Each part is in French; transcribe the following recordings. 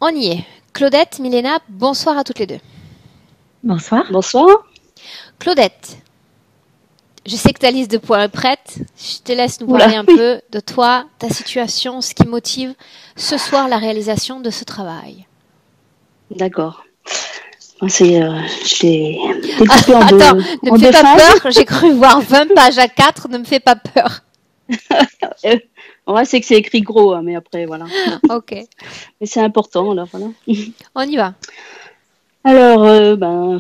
On y est. Claudette, Milena, bonsoir à toutes les deux. Bonsoir. Bonsoir. Claudette, je sais que ta liste de points est prête. Je te laisse nous parler un peu de toi, ta situation, ce qui motive ce soir la réalisation de ce travail. D'accord. Je l'ai découpé en Attends, deux, ne en me fais deux pas phases. peur. J'ai cru voir 20 pages à 4. Ne me fais pas peur. Ouais, c'est que c'est écrit gros, hein, mais après, voilà. Ok, Mais c'est important, alors voilà. on y va. Alors,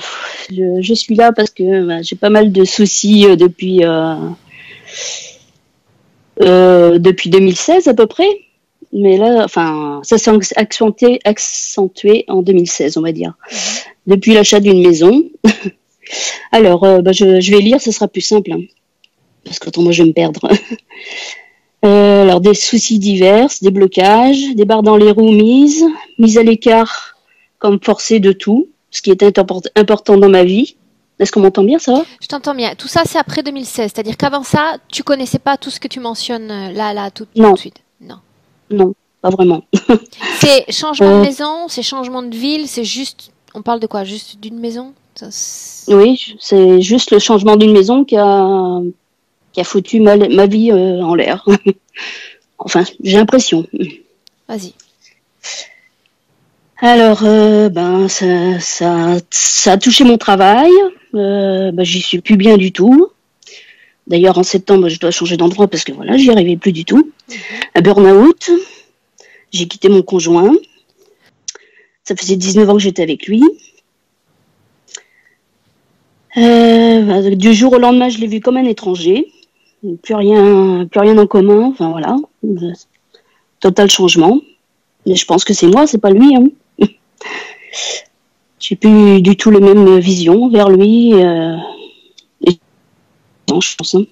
je suis là parce que j'ai pas mal de soucis depuis 2016 à peu près. Mais là, enfin, ça s'est accentué en 2016, on va dire. Depuis l'achat d'une maison. Alors, je vais lire, ce sera plus simple, hein, parce qu'autrement je vais me perdre. Alors, des soucis divers, des blocages, des barres dans les roues mises à l'écart comme forcée de tout, ce qui est important dans ma vie. Est-ce qu'on m'entend bien, ça va? Je t'entends bien. Tout ça, c'est après 2016. C'est-à-dire qu'avant ça, tu connaissais pas tout ce que tu mentionnes là, tout de suite. Non. Non, pas vraiment. C'est changement de maison, c'est changement de ville, c'est juste... On parle de quoi? Juste d'une maison? Oui, c'est juste le changement d'une maison qui a foutu ma vie en l'air. Enfin, j'ai l'impression. Vas-y. Alors, ça a touché mon travail. J'y suis plus bien du tout. D'ailleurs, en septembre, je dois changer d'endroit parce que voilà, j'y arrivais plus du tout. Un burn-out. J'ai quitté mon conjoint. Ça faisait 19 ans que j'étais avec lui. Du jour au lendemain, je l'ai vu comme un étranger. Plus rien en commun. Enfin voilà, total changement. Mais je pense que c'est moi, c'est pas lui. Hein. J'ai plus du tout les mêmes visions vers lui. Non, je pense. Hein.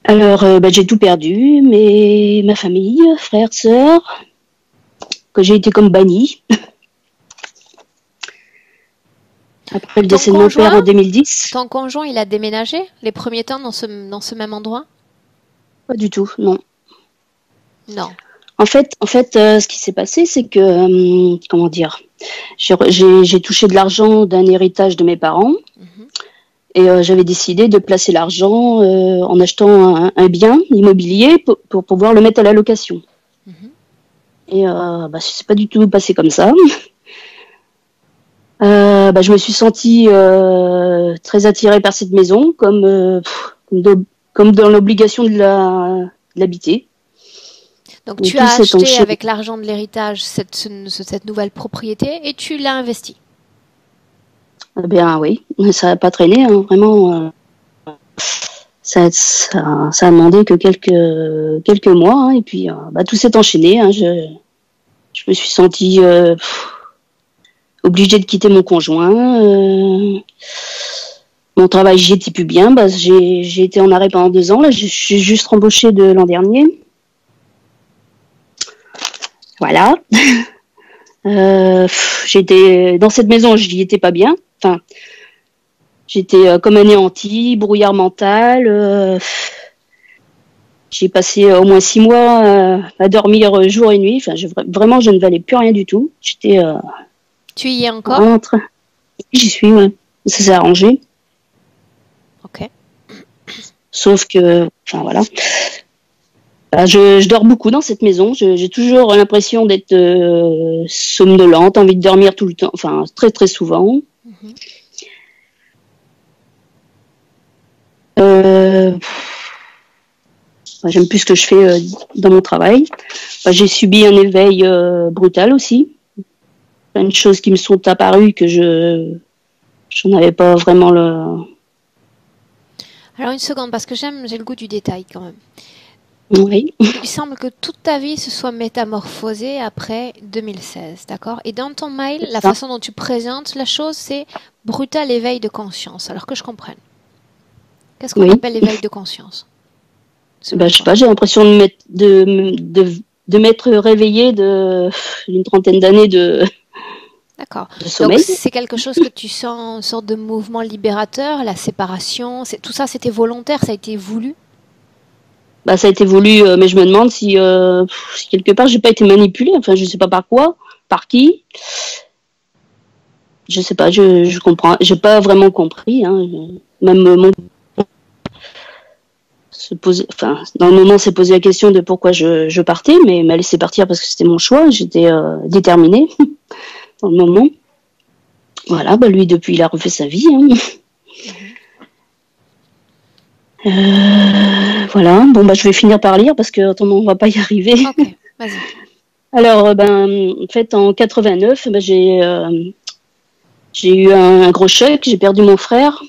Alors, j'ai tout perdu, mais ma famille, frères, sœurs, que j'ai été comme bannie. Après le décès de mon père en 2010. Ton conjoint, il a déménagé les premiers temps dans ce même endroit? Pas du tout, non. Non. En fait, ce qui s'est passé, c'est que, comment dire, j'ai touché de l'argent d'un héritage de mes parents. Et j'avais décidé de placer l'argent en achetant un bien immobilier pour pouvoir le mettre à la location. Et c'est pas du tout passé comme ça. Je me suis sentie très attirée par cette maison, comme dans l'obligation de l'habiter. Donc tu as acheté avec l'argent de l'héritage cette nouvelle propriété et tu l'as investie. Eh bien oui, ça n'a pas traîné, hein, vraiment. Ça a demandé que quelques mois, hein, et puis tout s'est enchaîné. Hein, je me suis sentie obligée de quitter mon conjoint. Mon travail, j'y étais plus bien. J'ai été en arrêt pendant 2 ans. Là, je suis juste rembauchée de l'an dernier. Voilà. J'étais dans cette maison, je n'y étais pas bien. Enfin, j'étais comme anéantie, brouillard mental. J'ai passé au moins 6 mois à dormir jour et nuit. Enfin, vraiment, je ne valais plus rien du tout. J'étais. Tu y es encore? J'y suis, ouais. Ça s'est arrangé. Ok. Sauf que, enfin voilà. Je dors beaucoup dans cette maison. J'ai toujours l'impression d'être somnolente, envie de dormir tout le temps, enfin très très souvent. J'aime plus ce que je fais dans mon travail. J'ai subi un éveil brutal aussi. Plein de choses qui me sont apparues que je n'avais pas vraiment le... Alors une seconde, parce que j'ai le goût du détail quand même. Oui. Il semble que toute ta vie se soit métamorphosée après 2016, d'accord? Et dans ton mail, la façon dont tu présentes la chose, c'est brutal éveil de conscience. Alors que je comprenne. Qu'est-ce qu'on appelle l'éveil de conscience? Je sais pas, j'ai l'impression de m'être réveillée d'une trentaine d'années de sommeil. Donc c'est quelque chose que tu sens, une sorte de mouvement libérateur, la séparation, tout ça c'était volontaire, ça a été voulu? Ça a été voulu, mais je me demande si quelque part j'ai pas été manipulée, enfin je sais pas par quoi. par qui? Je sais pas, je comprends, j'ai pas vraiment compris. Hein. Même mon dans le moment, s'est posé la question de pourquoi je partais, mais m'a laissé partir parce que c'était mon choix. J'étais déterminée dans le moment. Voilà, bah lui depuis il a refait sa vie. Hein. Voilà, bon bah je vais finir par lire parce que autrement on va pas y arriver. Ok, vas-y. Alors en fait en 89, j'ai eu un gros choc. J'ai perdu mon frère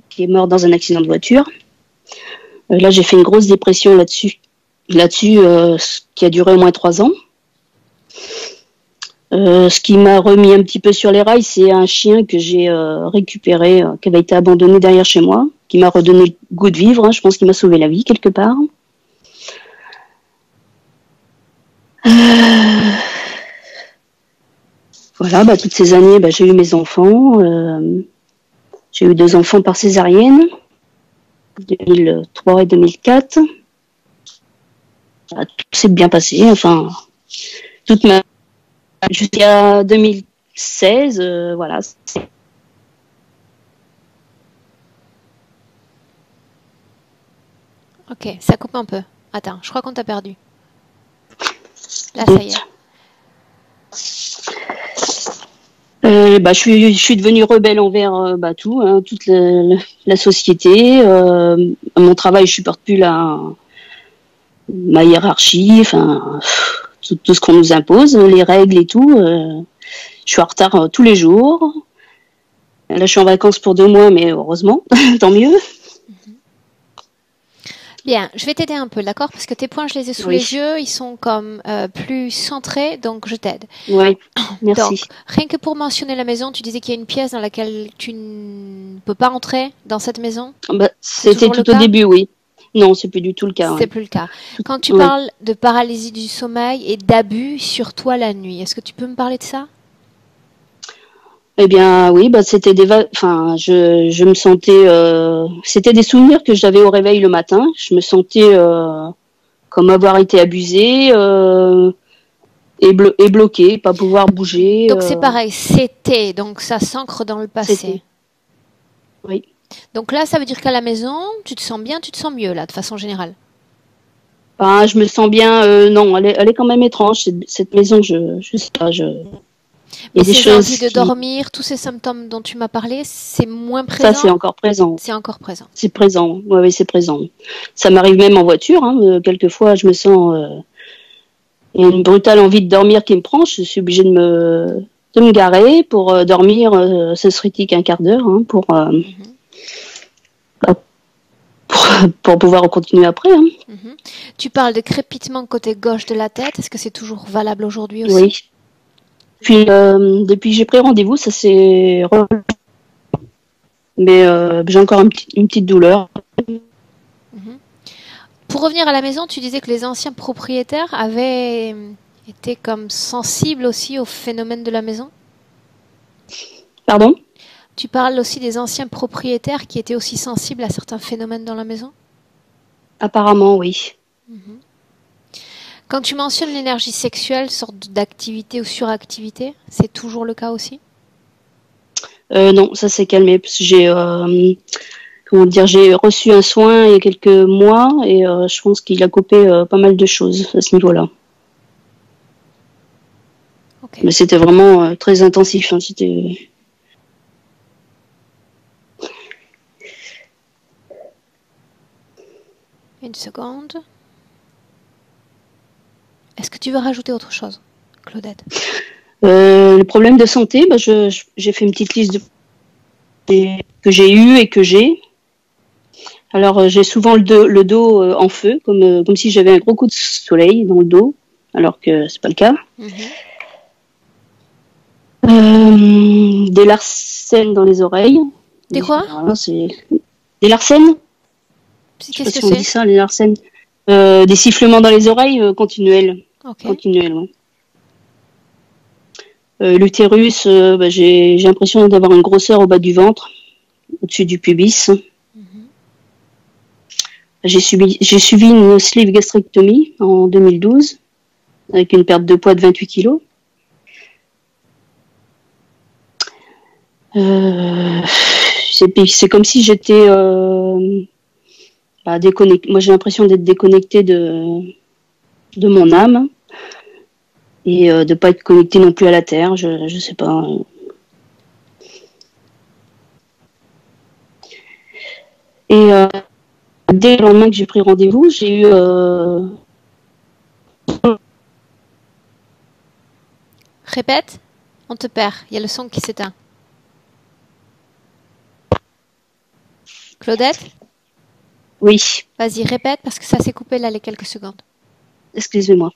qui est mort dans un accident de voiture. Là j'ai fait une grosse dépression là-dessus, qui a duré au moins 3 ans. Ce qui m'a remis un petit peu sur les rails, c'est un chien que j'ai récupéré, qui avait été abandonné derrière chez moi, qui m'a redonné le goût de vivre. Hein. Je pense qu'il m'a sauvé la vie quelque part. Voilà, bah, toutes ces années, bah, j'ai eu mes enfants. J'ai eu 2 enfants par césarienne, 2003 et 2004. Tout s'est bien passé. Enfin, jusqu'à 2016, voilà. Ok, ça coupe un peu. Attends, je crois qu'on t'a perdu. Là, ça y est. Je suis devenue rebelle envers tout, hein, toute la société. Mon travail, je supporte plus ma hiérarchie, enfin tout ce qu'on nous impose, les règles et tout. Je suis en retard tous les jours. Là, je suis en vacances pour 2 mois, mais heureusement, tant mieux. Bien, je vais t'aider un peu, d'accord? Parce que tes points, je les ai sous les yeux, ils sont comme plus centrés, donc je t'aide. Oui, merci. Donc, rien que pour mentionner la maison, tu disais qu'il y a une pièce dans laquelle tu ne peux pas entrer dans cette maison? Bah, c'était tout au début, oui. Non, c'est plus du tout le cas. C'est plus le cas. Quand tu parles de paralysie du sommeil et d'abus sur toi la nuit, est-ce que tu peux me parler de ça? Eh bien, oui, bah c'était je me sentais, c'était des souvenirs que j'avais au réveil le matin. Je me sentais comme avoir été abusée et bloquée, pas pouvoir bouger. Donc c'est pareil, donc ça s'ancre dans le passé. Oui. Donc là, ça veut dire qu'à la maison, tu te sens bien, tu te sens mieux là, de façon générale. Ben, je me sens bien. Non, elle est quand même étrange cette maison. Je sais pas. Mais ces envies de dormir, tous ces symptômes dont tu m'as parlé, c'est moins présent. Ça, c'est encore présent. C'est encore présent. C'est présent. Oui, c'est présent. Ça m'arrive même en voiture. Hein. Quelquefois, je me sens. Il y a une brutale envie de dormir qui me prend. Je suis obligée de me garer pour dormir. Ce serait qu'un quart d'heure hein, pour pouvoir continuer après. Hein. Tu parles de crépitement côté gauche de la tête. Est-ce que c'est toujours valable aujourd'hui aussi? Oui. Puis, depuis que j'ai pris rendez-vous, ça s'est... Mais j'ai encore une petite douleur. Pour revenir à la maison, tu disais que les anciens propriétaires avaient été comme sensibles aussi au phénomène de la maison? Pardon? Tu parles aussi des anciens propriétaires qui étaient aussi sensibles à certains phénomènes dans la maison? Apparemment, oui. Quand tu mentionnes l'énergie sexuelle, sorte d'activité ou suractivité, c'est toujours le cas aussi? Non, ça s'est calmé parce que j'ai reçu un soin il y a quelques mois et je pense qu'il a coupé pas mal de choses à ce niveau-là. Okay. Mais c'était vraiment très intensif. Hein, c'était... Une seconde. Est-ce que tu veux rajouter autre chose, Claudette? Le problème de santé, j'ai fait une petite liste que j'ai eu et que j'ai. Alors j'ai souvent le dos en feu, comme si j'avais un gros coup de soleil dans le dos, alors que c'est pas le cas. Des larcènes dans les oreilles. Des quoi? Voilà, des larcènes. Je sais pas si on dit ça, les larcènes. Des sifflements dans les oreilles continuels. Okay. Continuels, ouais. L'utérus, j'ai l'impression d'avoir une grosseur au bas du ventre, au-dessus du pubis. J'ai suivi une sleeve gastrectomie en 2012, avec une perte de poids de 28 kilos. C'est comme si j'étais déconnectée. Moi, j'ai l'impression d'être déconnectée de mon âme et de pas être connectée non plus à la Terre. Je sais pas. Et dès le lendemain que j'ai pris rendez-vous, j'ai eu Répète, on te perd. Il y a le son qui s'éteint. Claudette, oui, vas-y, répète parce que ça s'est coupé là les quelques secondes. excusez-moi.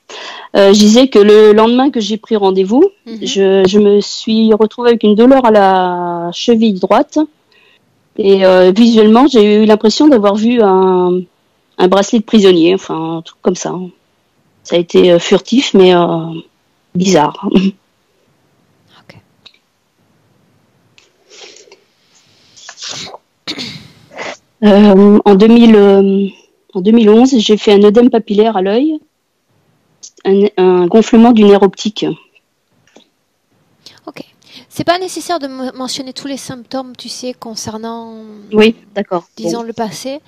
Je disais que le lendemain que j'ai pris rendez-vous, je me suis retrouvée avec une douleur à la cheville droite. Et visuellement, j'ai eu l'impression d'avoir vu un bracelet de prisonnier, enfin un truc comme ça. Ça a été furtif, mais bizarre. Ok. En 2011, j'ai fait un œdème papillaire à l'œil, un gonflement du nerf optique. Ok. C'est pas nécessaire de mentionner tous les symptômes, tu sais, concernant, Oui, d'accord. disons, Bon. le passé.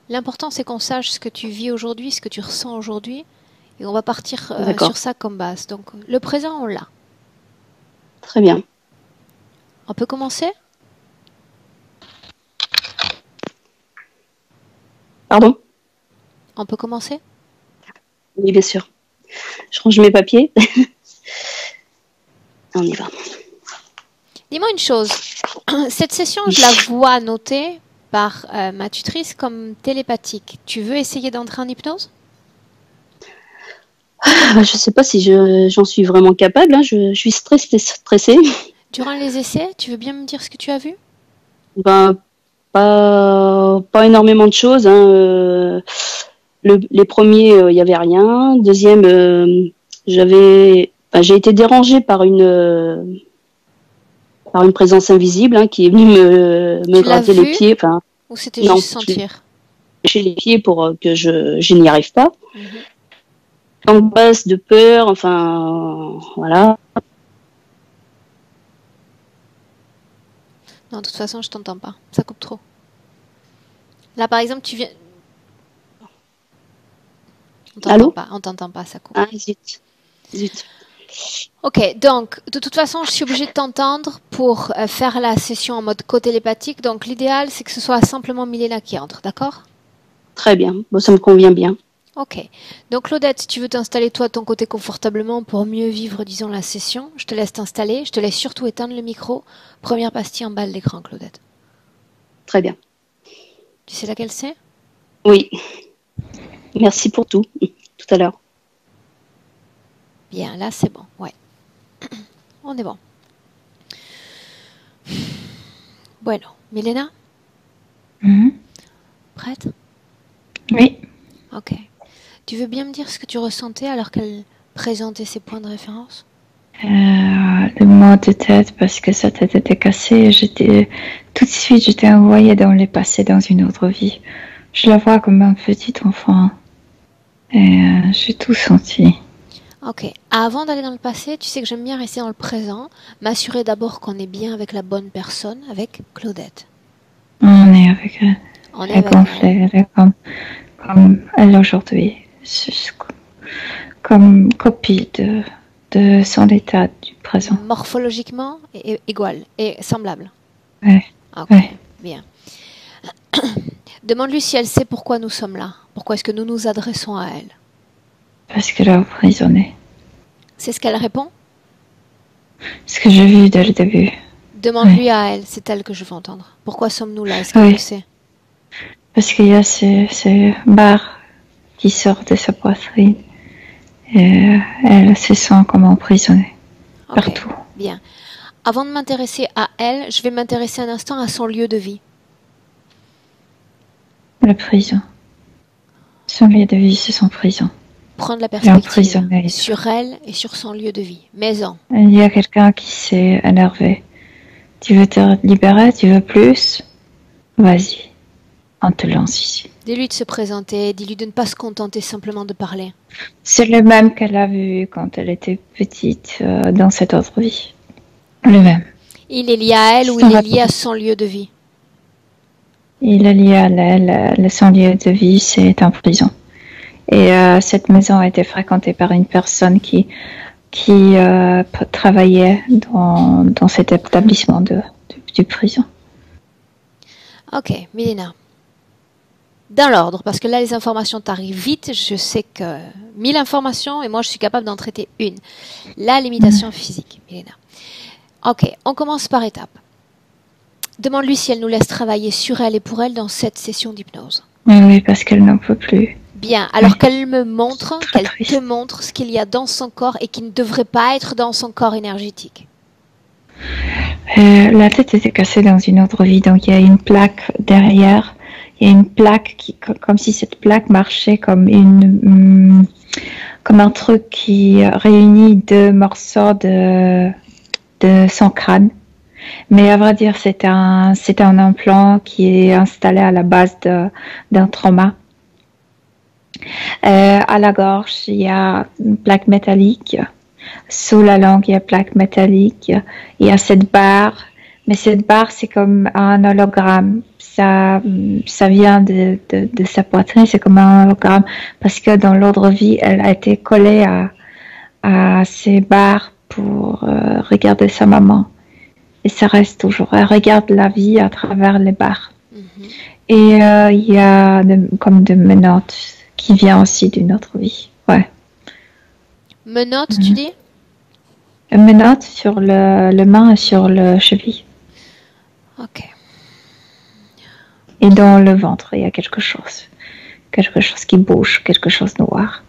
L'important, c'est qu'on sache ce que tu vis aujourd'hui, ce que tu ressens aujourd'hui. Et on va partir sur ça comme base. Donc, le présent, on l'a. Très bien. On peut commencer? Pardon? On peut commencer? Oui, bien sûr. Je range mes papiers. On y va. Dis-moi une chose. Cette session, je la vois notée par ma tutrice comme télépathique. Tu veux essayer d'entrer en hypnose? Je ne sais pas si j'en suis vraiment capable. Hein. Je suis stressée. Durant les essais, tu veux bien me dire ce que tu as vu? Ben, pas énormément de choses. Hein. Les premiers, il n'y avait rien. Deuxième, j'ai été dérangée par une présence invisible hein, qui est venue me gratter les pieds. Enfin, ou c'était juste sentir? Chez les pieds pour que je n'y arrive pas. Angoisse, de peur, enfin, voilà. Non, de toute façon, je t'entends pas. Ça coupe trop. Là, par exemple, tu viens... On t'entend pas, ça coupe. Ah, zut. Ok, donc, de toute façon, je suis obligée de t'entendre pour faire la session en mode co-télépathique. Donc, l'idéal, c'est que ce soit simplement Milena qui entre, d'accord? Très bien. Bon, ça me convient bien. Ok. Donc, Claudette, si tu veux t'installer toi de ton côté confortablement pour mieux vivre, disons, la session, je te laisse t'installer. Je te laisse surtout éteindre le micro. Première pastille en bas de l'écran, Claudette. Très bien. Tu sais laquelle c'est? Oui. Merci pour tout à l'heure. Bien, là, c'est bon. Ouais. On est bon. Bueno. Milena? Prête? Oui. Ok. Tu veux bien me dire ce que tu ressentais alors qu'elle présentait ses points de référence? Le mal de tête parce que sa tête était cassée. Tout de suite, j'étais envoyée dans le passé, dans une autre vie. Je la vois comme un petit enfant. Et j'ai tout senti. Ok. Avant d'aller dans le passé, tu sais que j'aime bien rester dans le présent, m'assurer d'abord qu'on est bien avec la bonne personne, avec Claudette. On est avec elle. Elle est gonflée, elle est comme elle aujourd'hui. Comme copie de son état du présent. Morphologiquement égal et semblable. Oui. Ok, ouais. Bien. Demande-lui si elle sait pourquoi nous sommes là. Pourquoi est-ce que nous nous adressons à elle? Parce qu'elle a emprisonné. C'est ce qu'elle répond? Ce que j'ai vu dès le début. Demande-lui à elle, c'est elle que je veux entendre. Pourquoi sommes-nous là? Est-ce qu'elle le sait? Parce qu'il y a ces barres qui sortent de sa poitrine. Et elle se sent comme emprisonnée. Partout. Bien. Avant de m'intéresser à elle, je vais m'intéresser un instant à son lieu de vie. La prison. Son lieu de vie, c'est son prison. Prendre la perspective sur elle et sur son lieu de vie. Maison. Il y a quelqu'un qui s'est énervé. Tu veux te libérer? Tu veux plus? Vas-y. On te lance ici. Dis-lui de se présenter. Dis-lui de ne pas se contenter simplement de parler. C'est le même qu'elle a vu quand elle était petite dans cette autre vie. Le même. Il est lié à elle ou il est lié à son lieu de vie? Il est lié à elle. Son lieu de vie, c'est en prison. Et cette maison a été fréquentée par une personne qui travaillait dans cet établissement du prison. Ok, Milena. Dans l'ordre, parce que là, les informations t'arrivent vite. Je sais que 1000 informations et moi, je suis capable d'en traiter une. La limitation physique, Milena. Ok, on commence par étapes. Demande-lui si elle nous laisse travailler sur elle et pour elle dans cette session d'hypnose. Oui, parce qu'elle n'en peut plus. Bien, alors qu'elle me montre, qu'elle triste. te montre ce qu'il y a dans son corps et qui ne devrait pas être dans son corps énergétique. La tête était cassée dans une autre vie, donc il y a une plaque derrière. Il y a une plaque comme si cette plaque marchait comme comme un truc qui réunit deux morceaux de son crâne. Mais à vrai dire, c'est un implant qui est installé à la base d'un trauma. À la gorge, il y a une plaque métallique. Sous la langue, il y a une plaque métallique. Il y a cette barre. Mais cette barre, c'est comme un hologramme. Ça vient de sa poitrine. C'est comme un hologramme. Parce que dans l'autre vie, elle a été collée à ces barres pour regarder sa maman. Et ça reste toujours. Elle regarde la vie à travers les barres. Et il y a comme des menottes qui vient aussi d'une autre vie. Ouais. Menottes, tu dis? Menottes sur le main et sur le cheville. Ok. Et dans le ventre, il y a quelque chose. Quelque chose qui bouge, quelque chose de noir.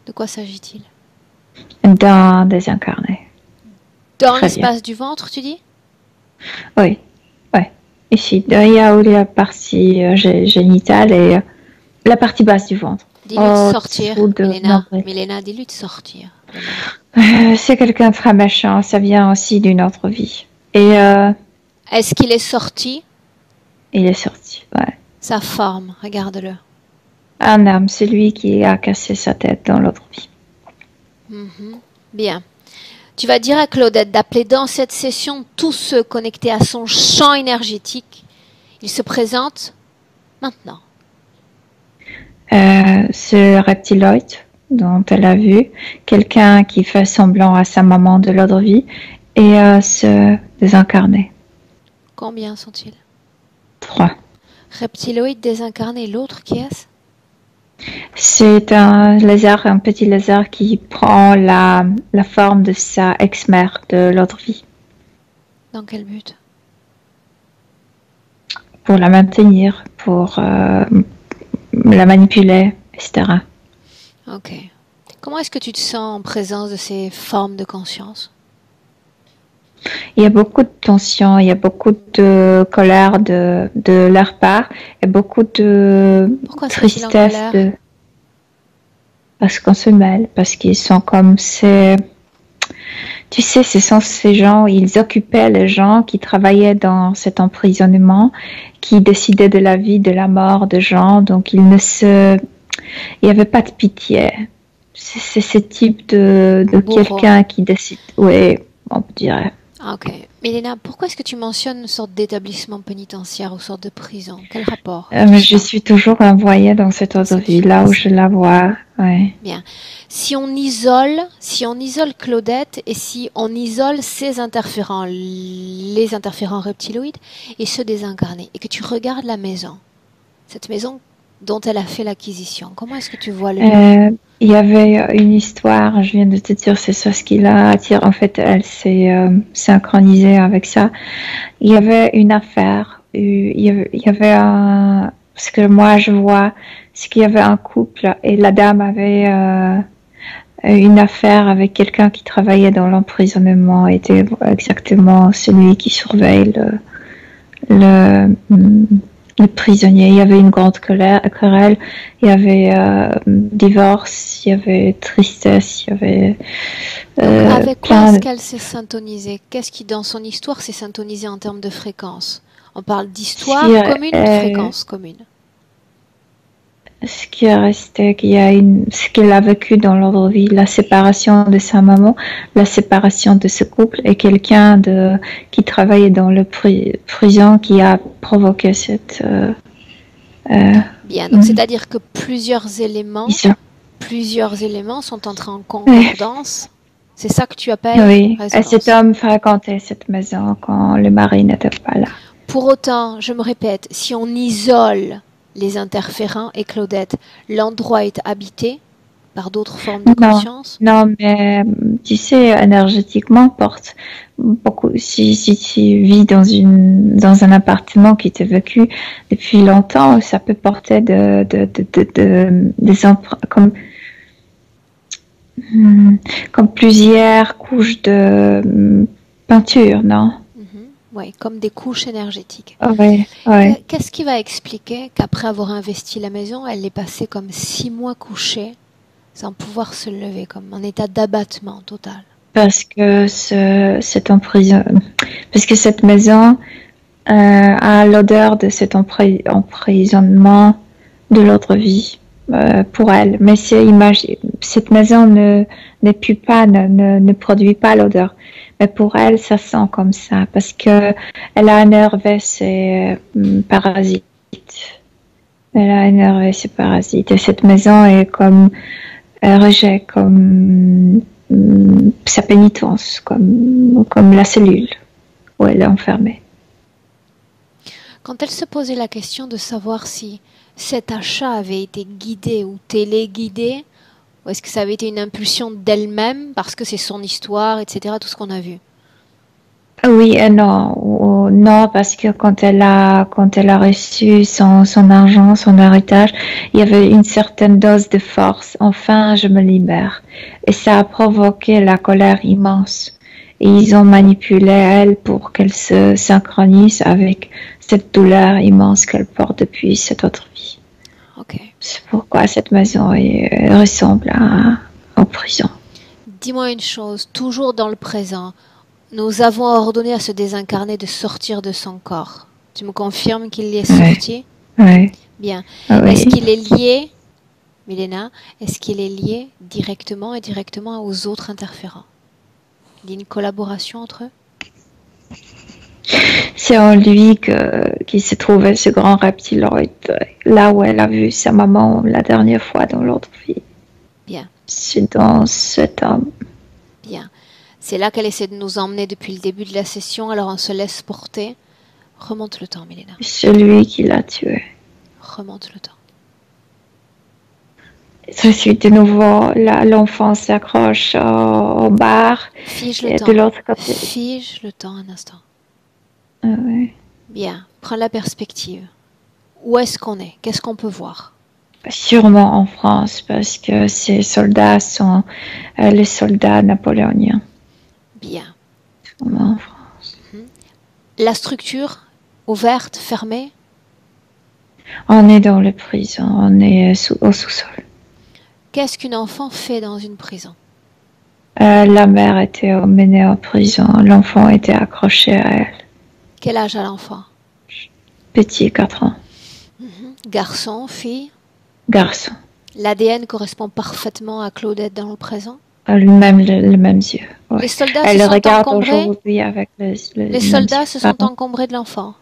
De quoi s'agit-il? D'un désincarné. Dans l'espace du ventre, tu dis? Oui. Ouais. Ici, il y a la partie génitale et la partie basse du ventre. Dis-lui de sortir, Milena, dis-lui de sortir. C'est quelqu'un de très méchant, ça vient aussi d'une autre vie. Et est-ce qu'il est sorti? Il est sorti, ouais. Sa forme, regarde-le. Un homme, c'est lui qui a cassé sa tête dans l'autre vie. Bien. Tu vas dire à Claudette d'appeler dans cette session tous ceux connectés à son champ énergétique. Il se présente maintenant. Ce reptiloïde dont elle a vu, quelqu'un qui fait semblant à sa maman de l'autre vie, et ce désincarné. Combien sont-ils? 3. Reptiloïde désincarné, l'autre qui est-ce? C'est un lézard, un petit lézard qui prend la forme de sa ex-mère de l'autre vie. Dans quel but? Pour la maintenir, pour la manipuler, etc. Ok. Comment est-ce que tu te sens en présence de ces formes de conscience? Il y a beaucoup de tension, il y a beaucoup de colère de leur part, et beaucoup de tristesse. Parce qu'on se mêle, parce qu'ils sont comme tu sais, ce sont ces gens, ils occupaient les gens qui travaillaient dans cet emprisonnement, qui décidaient de la vie, de la mort de gens, donc il n'y avait pas de pitié. C'est ce type de quelqu'un qui décide, oui, on dirait. Ah, ok. Milena, pourquoi est-ce que tu mentionnes une sorte d'établissement pénitentiaire ou sorte de prison? Quel rapport? Je suis toujours envoyée dans cette autre vie, là où je la vois. Ouais. Bien. Si on isole Claudette et si on isole ces interférents, les interférents reptiloïdes et ceux désincarnés, et que tu regardes la maison, cette maison dont elle a fait l'acquisition, comment est-ce que tu vois le il y avait une histoire, je viens de te dire, c'est ça ce qui la attire. En fait, elle s'est synchronisée avec ça. Il y avait une affaire, il y avait ce que moi je vois, c'est qu'il y avait un couple et la dame avait une affaire avec quelqu'un qui travaillait dans l'emprisonnement, était exactement celui qui surveille le prisonnier. Il y avait une grande querelle, il y avait divorce, il y avait tristesse, il y avait avec quoi est-ce qu'elle s'est syntonisée? Qu'est-ce qui dans son histoire s'est syntonisé en termes de fréquence? On parle d'histoire commune ou de fréquence commune? ce qui est resté, ce qu'elle a vécu dans l'autre vie, la séparation de sa maman, la séparation de ce couple et quelqu'un qui travaillait dans le prison qui a provoqué cette. Bien, donc c'est-à-dire que plusieurs éléments sont entrés en concordance. C'est ça que tu appelles Oui, et résonance. cet homme fréquentait cette maison quand le mari n'était pas là. Pour autant, je me répète, si on isole les interférents et Claudette, l'endroit est habité par d'autres formes de conscience? Non, mais tu sais, énergétiquement, porte beaucoup. Si tu vis dans un appartement qui t'est vécu depuis longtemps, ça peut porter des empreintes comme plusieurs couches de peinture, non? Oui, comme des couches énergétiques. Oui. Qu'est-ce qui va expliquer qu'après avoir investi la maison, elle est passée comme 6 mois couchée, sans pouvoir se lever, comme en état d'abattement total? Parce que parce que cette maison a l'odeur de cet emprisonnement de l'autre vie pour elle. Mais cette maison ne pue pas, ne produit pas l'odeur. Mais pour elle, ça sent comme ça parce que elle a énervé ses parasites. Elle a énervé ses parasites. Et cette maison est comme rejet, comme sa pénitence, comme la cellule où elle est enfermée. Quand elle se posait la question de savoir si cet achat avait été guidé ou téléguidé, ou est-ce que ça avait été une impulsion d'elle-même parce que c'est son histoire, etc., tout ce qu'on a vu? Oui et non. Non, parce que quand elle a reçu son argent, son héritage, il y avait une certaine dose de force. Enfin, je me libère. Et ça a provoqué la colère immense. Et ils ont manipulé elle pour qu'elle se synchronise avec cette douleur immense qu'elle porte depuis cette autre vie. Ok. C'est pourquoi cette maison ressemble en prison. Dis-moi une chose, toujours dans le présent, nous avons ordonné à ce désincarné de sortir de son corps. Tu me confirmes qu'il y est sorti? Oui. Bien. Oui. Est-ce qu'il est lié, Milena, est-ce qu'il est lié directement aux autres interférents? Il y a une collaboration entre eux? C'est en lui qu'il se trouvait ce grand reptiloïde, là où elle a vu sa maman la dernière fois dans l'autre vie. Bien. C'est dans cet homme. Bien. C'est là qu'elle essaie de nous emmener depuis le début de la session, alors on se laisse porter. Remonte le temps, Milena. C'est lui qui l'a tué. Remonte le temps. Je suis de nouveau là, l'enfant s'accroche au bar. Fige le temps. De l'autre côté. Fige le temps un instant. Oui. Bien, prends la perspective. Où est-ce qu'on est? Qu'est-ce qu'on peut voir? Sûrement en France, parce que ces soldats sont les soldats napoléoniens. Bien. Sûrement en France. La structure, ouverte, fermée? On est dans les prisons, on est au sous-sol. Qu'est-ce qu'une enfant fait dans une prison? La mère était emmenée en prison, l'enfant était accroché à elle. Quel âge a l'enfant? Petit, 4 ans. Garçon, fille? Garçon. L'ADN correspond parfaitement à Claudette dans le présent? Le même yeux. Ouais. Les soldats elle se sont regarde encombrés? Aujourd'hui avec les soldats se sont encombrés de l'enfant?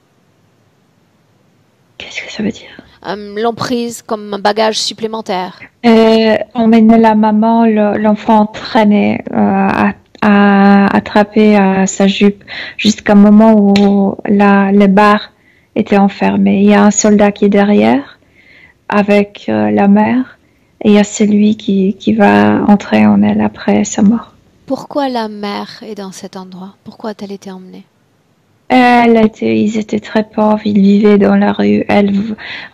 Qu'est-ce que ça veut dire? L'ont prise comme un bagage supplémentaire? On menait la maman, l'enfant traînait à attraper sa jupe jusqu'à un moment où le bar était enfermé. Il y a un soldat qui est derrière avec la mère et il y a celui qui va entrer en elle après sa mort. Pourquoi la mère est dans cet endroit? Pourquoi a-t-elle été emmenée? Ils étaient très pauvres, ils vivaient dans la rue. Elle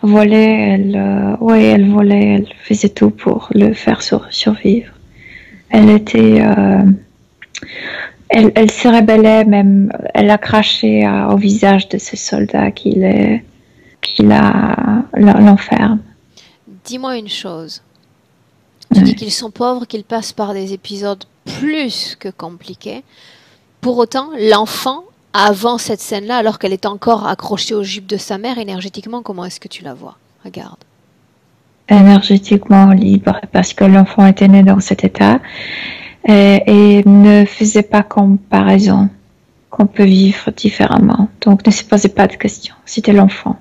volait, elle faisait tout pour le faire survivre. Elle se rebellait même, elle a craché au visage de ce soldat qui l'enferme. Dis-moi une chose. Tu dis qu'ils sont pauvres, qu'ils passent par des épisodes plus que compliqués. Pour autant, l'enfant, avant cette scène-là, alors qu'elle est encore accrochée aux jupes de sa mère, énergétiquement, comment est-ce que tu la vois? Regarde. énergétiquement libre parce que l'enfant était né dans cet état et ne faisait pas comparaison qu'on peut vivre différemment. Donc ne se posait pas de questions. C'était l'enfant.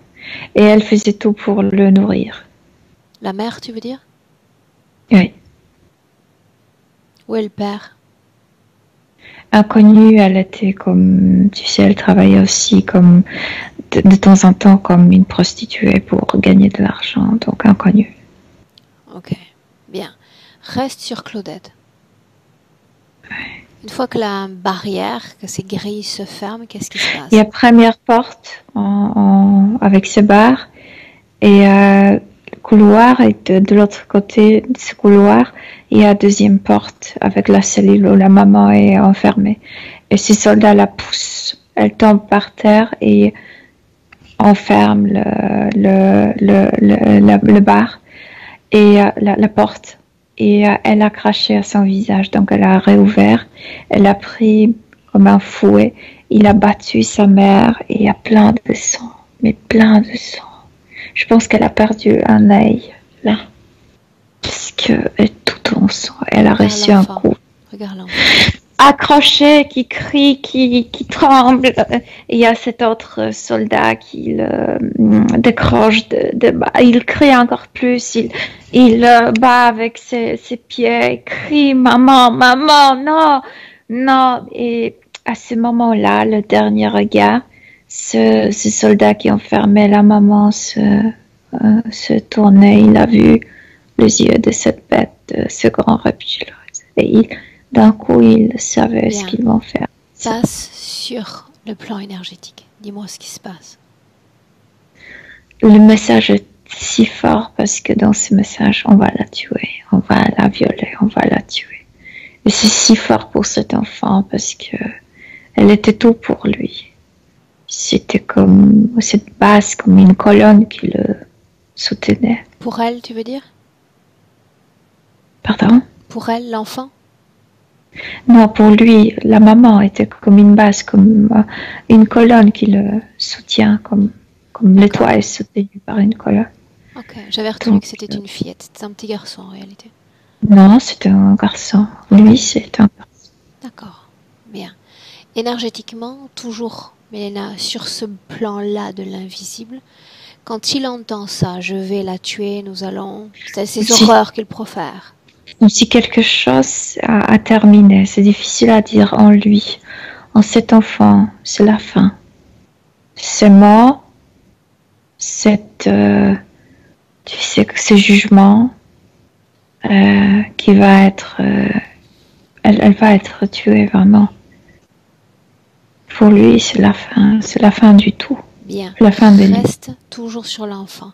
Et elle faisait tout pour le nourrir. La mère, tu veux dire? Oui. Où est le père? Inconnue, elle était comme, tu sais, elle travaillait aussi comme de temps en temps comme une prostituée pour gagner de l'argent, donc inconnue. Ok, bien. Reste sur Claudette. Une fois que la barrière, que ces grilles se ferment, qu'est-ce qui se passe? Il y a première porte avec ce bar et couloir et de l'autre côté de ce couloir, il y a deuxième porte avec la cellule où la maman est enfermée. Et ces soldats la poussent. Elle tombe par terre et enferme le bar et la porte. Et elle a craché à son visage, donc elle a réouvert. Elle a pris comme un fouet. Il a battu sa mère et il y a plein de sang, mais plein de sang. Je pense qu'elle a perdu un œil là, parce qu'elle est toute en sang. Elle a reçu un coup. Regarde l'enfant. Accroché, qui crie, qui tremble. Il y a cet autre soldat qui le décroche de bas. Il crie encore plus. Il bat avec ses pieds. Il crie maman, maman, non, non. Et à ce moment-là, le dernier regard, ce soldat qui enfermait la maman se tournait. Il a vu les yeux de cette bête, de ce grand reptile. Et d'un coup, ils savaient ce qu'ils vont faire. Passe sur le plan énergétique. Dis-moi ce qui se passe. Le message est si fort parce que dans ce message, on va la tuer, on va la violer, on va la tuer. Et c'est si fort pour cet enfant parce que elle était tout pour lui. C'était comme cette base, comme une colonne qui le soutenait. Pour elle, tu veux dire? Pardon? Pour elle, l'enfant? Non, pour lui, la maman était comme une base, comme une colonne qui le soutient, comme le toit est soutenu par une colonne. Ok, j'avais retenu que c'était une fillette. C'était un petit garçon en réalité. Non, c'était un garçon. Lui, c'est un garçon. D'accord, bien. Énergétiquement, toujours, Mélena, sur ce plan-là de l'invisible, quand il entend ça, je vais la tuer, nous allons... C'est ces horreurs qu'il profère. Si quelque chose a terminé, c'est difficile à dire en lui. En cet enfant, c'est la fin. C'est mort, tu sais que ce jugement qui va être... elle va être tuée vraiment. Pour lui, c'est la fin du tout. Bien, la fin de reste toujours sur l'enfant.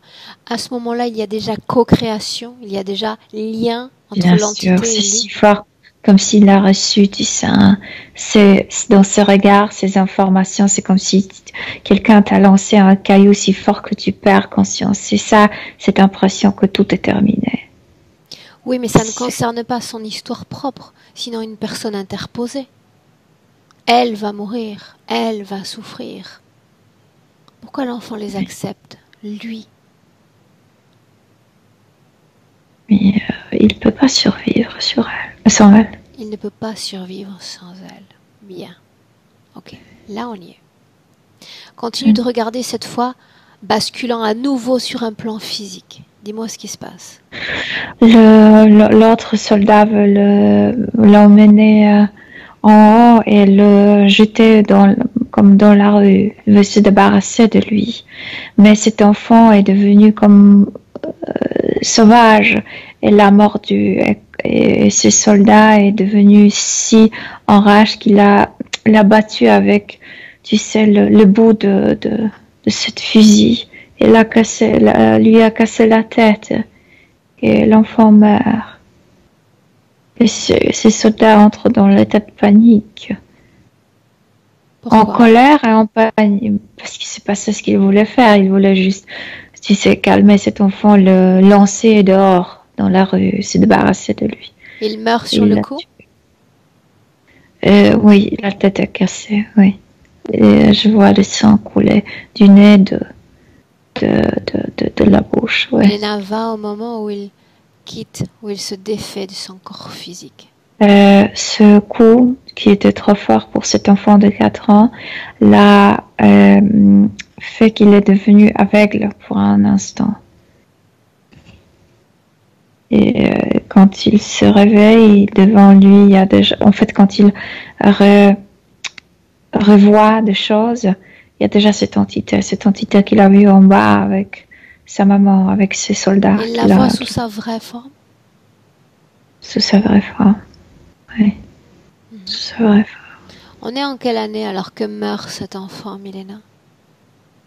À ce moment-là, il y a déjà co-création, il y a déjà lien entre l'entité et lui. C'est si fort, comme s'il a reçu, tu sais, c'est dans ce regard, ces informations, c'est comme si quelqu'un t'a lancé un caillou si fort que tu perds conscience. C'est ça, cette impression que tout est terminé. Oui, mais ça ne concerne pas son histoire propre, sinon une personne interposée. Elle va mourir, elle va souffrir. Pourquoi l'enfant les accepte, lui? Mais il ne peut pas survivre sans elle. Il ne peut pas survivre sans elle. Bien. Ok, là on y est. Continue de regarder cette fois, basculant à nouveau sur un plan physique. Dis-moi ce qui se passe. L'autre soldat veut l'emmener en haut et le jeter comme dans la rue. Il veut se débarrasser de lui. Mais cet enfant est devenu comme sauvage et l'a mordu. Et ce soldat est devenu si en rage qu'il l'a battu avec, tu sais, le bout de cette fusil. Et lui a cassé la tête. Et l'enfant meurt. Et ces soldats entrent dans l'état de panique. Pourquoi? En colère et en panique. Parce que c'est pas ça ce qu'il voulait faire. Il voulait juste, tu sais, calmer cet enfant, le lancer dehors dans la rue, se débarrasser de lui. Il meurt sur le coup? Oui, la tête est cassée, oui. Et je vois le sang couler du nez de la bouche. Ouais. Milena va au moment où il quitte, où il se défait de son corps physique. Ce coup qui était trop fort pour cet enfant de 4 ans l'a fait qu'il est devenu aveugle pour un instant. Et quand il se réveille, devant lui, il y a déjà, en fait, quand il revoit des choses, il y a déjà cette entité qu'il a vue en bas avec sa maman, avec ses soldats. Il la voit sous sa vraie forme. Sous sa vraie forme, oui. Sous sa vraie forme. On est en quelle année alors que meurt cet enfant, Milena?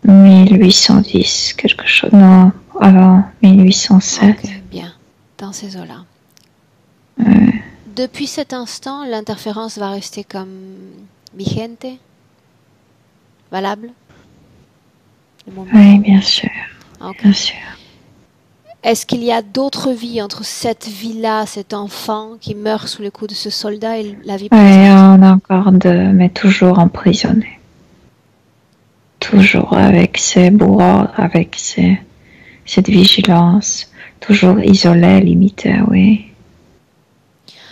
1810, quelque chose. Non, avant 1807. Ok, bien. Dans ces eaux-là. Depuis cet instant, l'interférence va rester comme vigente, valable? Oui, bien sûr. Okay. Bien sûr. Est-ce qu'il y a d'autres vies entre cette vie-là, cet enfant qui meurt sous le coup de ce soldat et la vie présente? Oui, on a encore deux, mais toujours emprisonné. Toujours avec ses bourreaux, avec cette vigilance. Toujours isolé, limité, oui.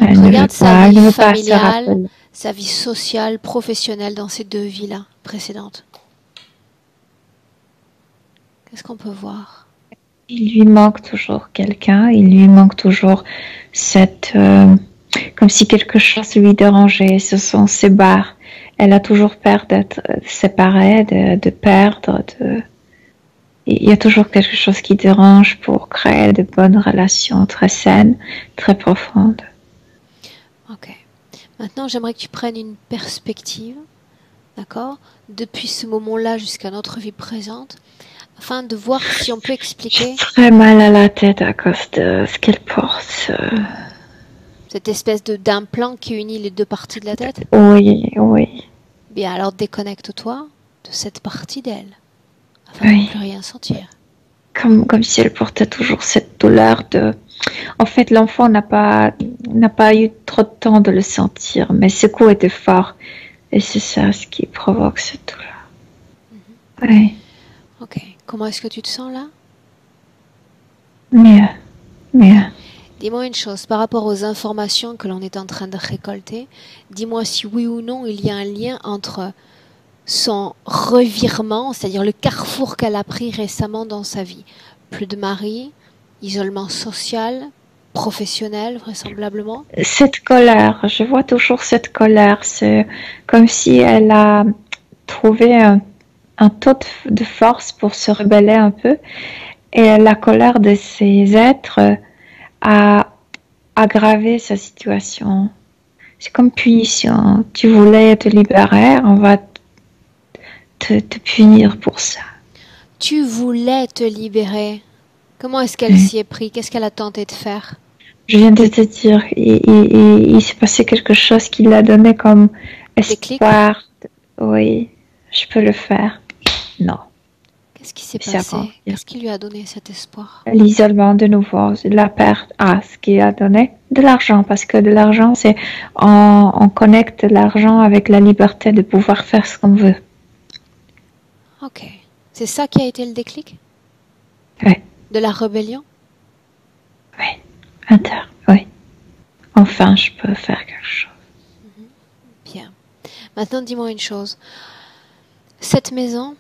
Elle Regarde sa vie pas familiale, sa vie sociale, professionnelle dans ces deux vies-là précédentes. Qu'est-ce qu'on peut voir? Il lui manque toujours quelqu'un, il lui manque toujours cette... comme si quelque chose lui dérangeait, ce sont ses barres. Elle a toujours peur d'être séparée, de perdre, Il y a toujours quelque chose qui dérange pour créer de bonnes relations très saines, très profondes. Ok. Maintenant, j'aimerais que tu prennes une perspective, d'accord, depuis ce moment-là jusqu'à notre vie présente, afin de voir si on peut expliquer... J'ai très mal à la tête à cause de ce qu'elle porte. Cette espèce d'implant qui unit les deux parties de la tête? Oui, oui. Bien, alors déconnecte-toi de cette partie d'elle, afin de ne plus rien sentir. Comme si elle portait toujours cette douleur de... En fait, l'enfant n'a pas eu trop de temps de le sentir, mais ce coup était fort. Et c'est ça ce qui provoque cette douleur. Oui. Ok. Comment est-ce que tu te sens là? Mieux. Dis-moi une chose, par rapport aux informations que l'on est en train de récolter, dis-moi si oui ou non il y a un lien entre son revirement, c'est-à-dire le carrefour qu'elle a pris récemment dans sa vie. Plus de mari, isolement social, professionnel vraisemblablement. Cette colère, je vois toujours cette colère, c'est comme si elle a trouvé un taux de force pour se rebeller un peu, et la colère de ces êtres a aggravé sa situation. C'est comme punition. Tu voulais te libérer, on va te punir pour ça. Tu voulais te libérer. Comment est-ce qu'elle s'y est pris? Qu'est-ce qu'elle a tenté de faire? Je viens de te dire, il s'est passé quelque chose qui l'a donné comme espoir. Oui, je peux le faire. Non. Qu'est-ce qui s'est passé? Qu'est-ce qui lui a donné cet espoir? L'isolement de nouveau, la perte. Ce qui a donné de l'argent, parce que de l'argent, c'est on connecte l'argent avec la liberté de pouvoir faire ce qu'on veut. Ok. C'est ça qui a été le déclic? Oui. De la rébellion? Oui. Oui. Enfin, je peux faire quelque chose. Bien. Maintenant, dis-moi une chose. Cette maison,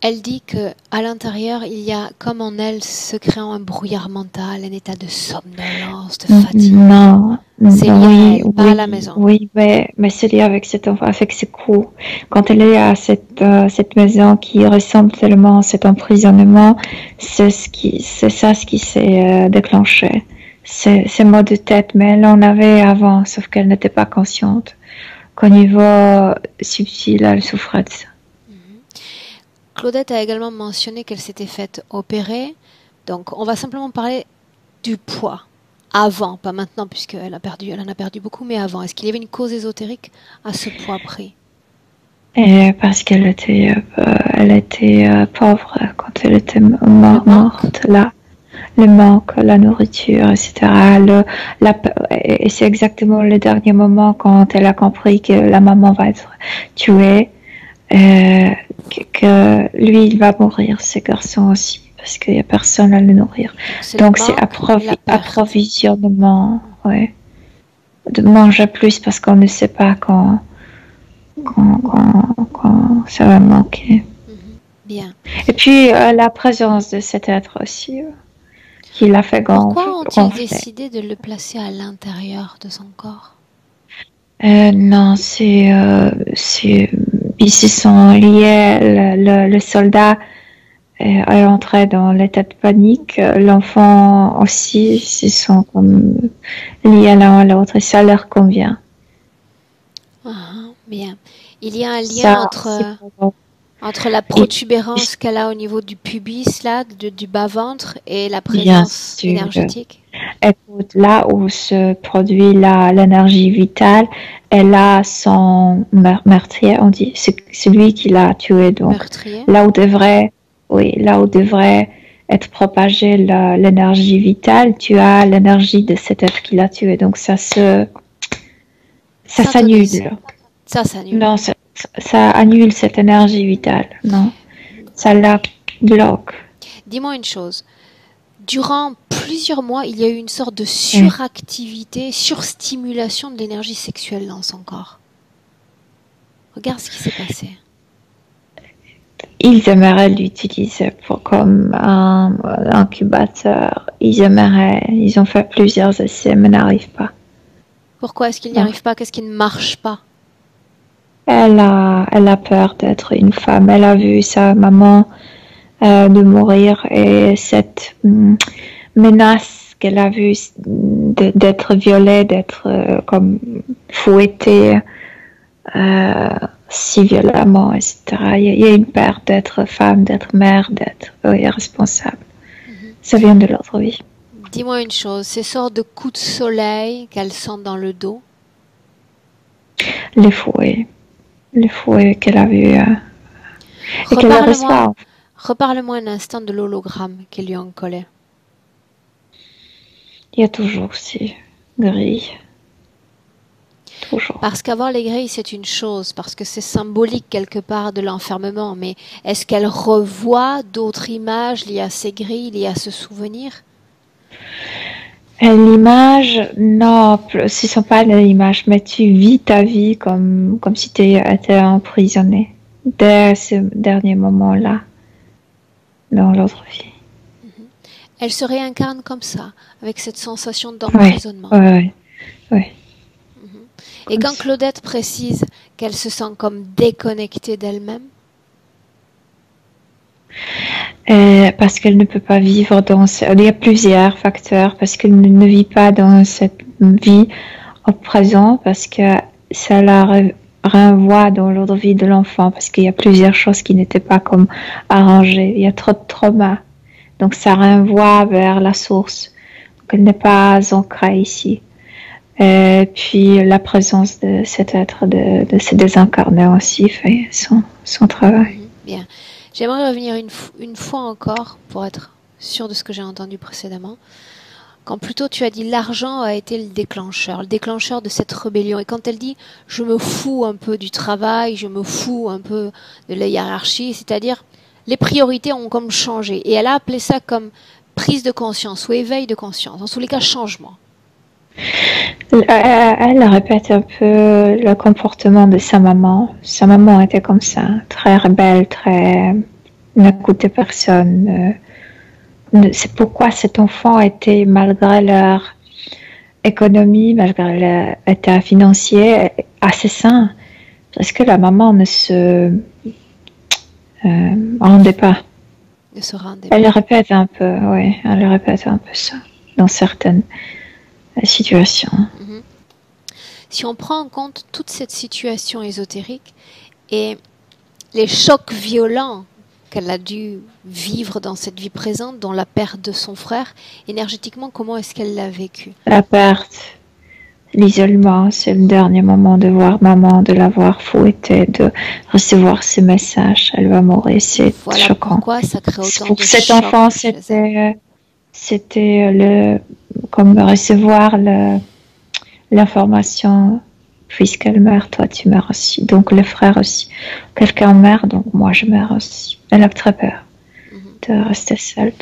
elle dit que à l'intérieur, il y a comme en elle se créant un brouillard mental, un état de somnolence, de fatigue. Non. C'est lié pas à la maison. Oui, mais c'est lié avec cet enfant, avec ce coup. Quand elle est à cette maison qui ressemble tellement à cet emprisonnement, c'est ça ce qui s'est déclenché. Ces maux de tête, mais elle en avait avant, sauf qu'elle n'était pas consciente qu'au niveau subtil, elle souffrait de ça. Claudette a également mentionné qu'elle s'était faite opérer. Donc, on va simplement parler du poids. Avant, pas maintenant, puisqu'elle en a perdu beaucoup, mais avant. Est-ce qu'il y avait une cause ésotérique à ce poids pris? Parce qu'elle était, pauvre quand elle était morte, là. Le manque, la nourriture, etc. Et c'est exactement le dernier moment quand elle a compris que la maman va être tuée. Que lui, il va mourir, ce garçon aussi. parce qu'il n'y a personne à le nourrir. Donc c'est approvisionnement, ouais. De manger plus parce qu'on ne sait pas quand ça va manquer. Bien. Et puis la présence de cet être aussi, qui l'a fait gonfler. Pourquoi ont-ils décidé de le placer à l'intérieur de son corps? Non, ils se sont liés, le soldat est entré dans l'état de panique, l'enfant aussi, ils se sont comme liés l'un à l'autre et ça leur convient. Bien. Il y a un lien entre la protubérance qu'elle a au niveau du pubis, là, du bas-ventre, et la présence énergétique. Écoute, là où se produit l'énergie vitale, elle a son meurtrier, on dit, c'est celui qui l'a tué. Donc, meurtrier. là où devrait être propagée l'énergie vitale, tu as l'énergie de cet être qui l'a tué. Donc, ça s'annule. Ça s'annule. Non, ça annule cette énergie vitale. Non, ça la bloque. Dis-moi une chose. Durant plusieurs mois, il y a eu une sorte de suractivité, surstimulation de l'énergie sexuelle dans son corps. Regarde ce qui s'est passé. Ils aimeraient l'utiliser comme un incubateur. Ils ont fait plusieurs essais, mais n'arrivent pas. Pourquoi est-ce qu'ils n'y arrivent pas? Qu'est-ce qui ne marche pas? Elle a peur d'être une femme. Elle a vu sa maman de mourir et cette menace qu'elle a vue d'être violée, d'être comme fouettée si violemment, etc. Il y a une peur d'être femme, d'être mère, d'être responsable. Ça vient de l'autre vie. Dis-moi une chose, ces sortes de coups de soleil qu'elle sent dans le dos? Les fouets qu'elle a vus et qu'elle reçoit. Reparle-moi un instant de l'hologramme qu'elle lui en collait. Il y a toujours ces grilles. Toujours. Parce qu'avoir les grilles, c'est une chose, parce que c'est symbolique quelque part de l'enfermement, mais est-ce qu'elle revoit d'autres images liées à ces grilles, liées à ce souvenir? L'image, non, ce ne sont pas les images, mais tu vis ta vie comme si tu étais emprisonné dès ce dernier moment-là, dans l'autre vie. Elle se réincarne comme ça, avec cette sensation d'emprisonnement. Oui. Et quand Claudette précise qu'elle se sent comme déconnectée d'elle-même? Parce qu'elle ne peut pas vivre il y a plusieurs facteurs, parce qu'elle ne vit pas dans cette vie au présent, parce que ça la renvoie dans l'autre vie de l'enfant, parce qu'il y a plusieurs choses qui n'étaient pas comme arrangées. Il y a trop de trauma. Donc ça renvoie vers la source. Donc elle n'est pas ancrée ici. Puis la présence de cet être, de se désincarner aussi, fait son travail. Bien. J'aimerais revenir une fois encore, pour être sûr de ce que j'ai entendu précédemment, quand plutôt tu as dit l'argent a été le déclencheur de cette rébellion. Et quand elle dit « je me fous un peu du travail, je me fous un peu de la hiérarchie », c'est-à-dire les priorités ont comme changé. Et elle a appelé ça comme prise de conscience ou éveil de conscience, en tous les cas changement. Elle répète un peu le comportement de sa maman. Sa maman était comme ça, très rebelle, n'écoutait personne. C'est pourquoi cet enfant était, malgré leur économie, malgré leur état financier, assez sain. Parce que la maman ne se rendait pas. Ne se rendait pas. Elle répète un peu, elle répète un peu ça dans certaines situation. Si on prend en compte toute cette situation ésotérique et les chocs violents qu'elle a dû vivre dans cette vie présente, dont la perte de son frère, énergétiquement, comment est-ce qu'elle l'a vécu? La perte, l'isolement, c'est le dernier moment de voir maman, de l'avoir fouettée, de recevoir ses messages. Elle va mourir, c'est choquant. Pourquoi ça crée autant pour de cet chocs enfant, c'était comme recevoir l'information, puisqu'elle meurt, toi tu meurs aussi, donc le frère aussi. Quelqu'un meurt, donc moi je meurs aussi. Elle a très peur. de rester seule.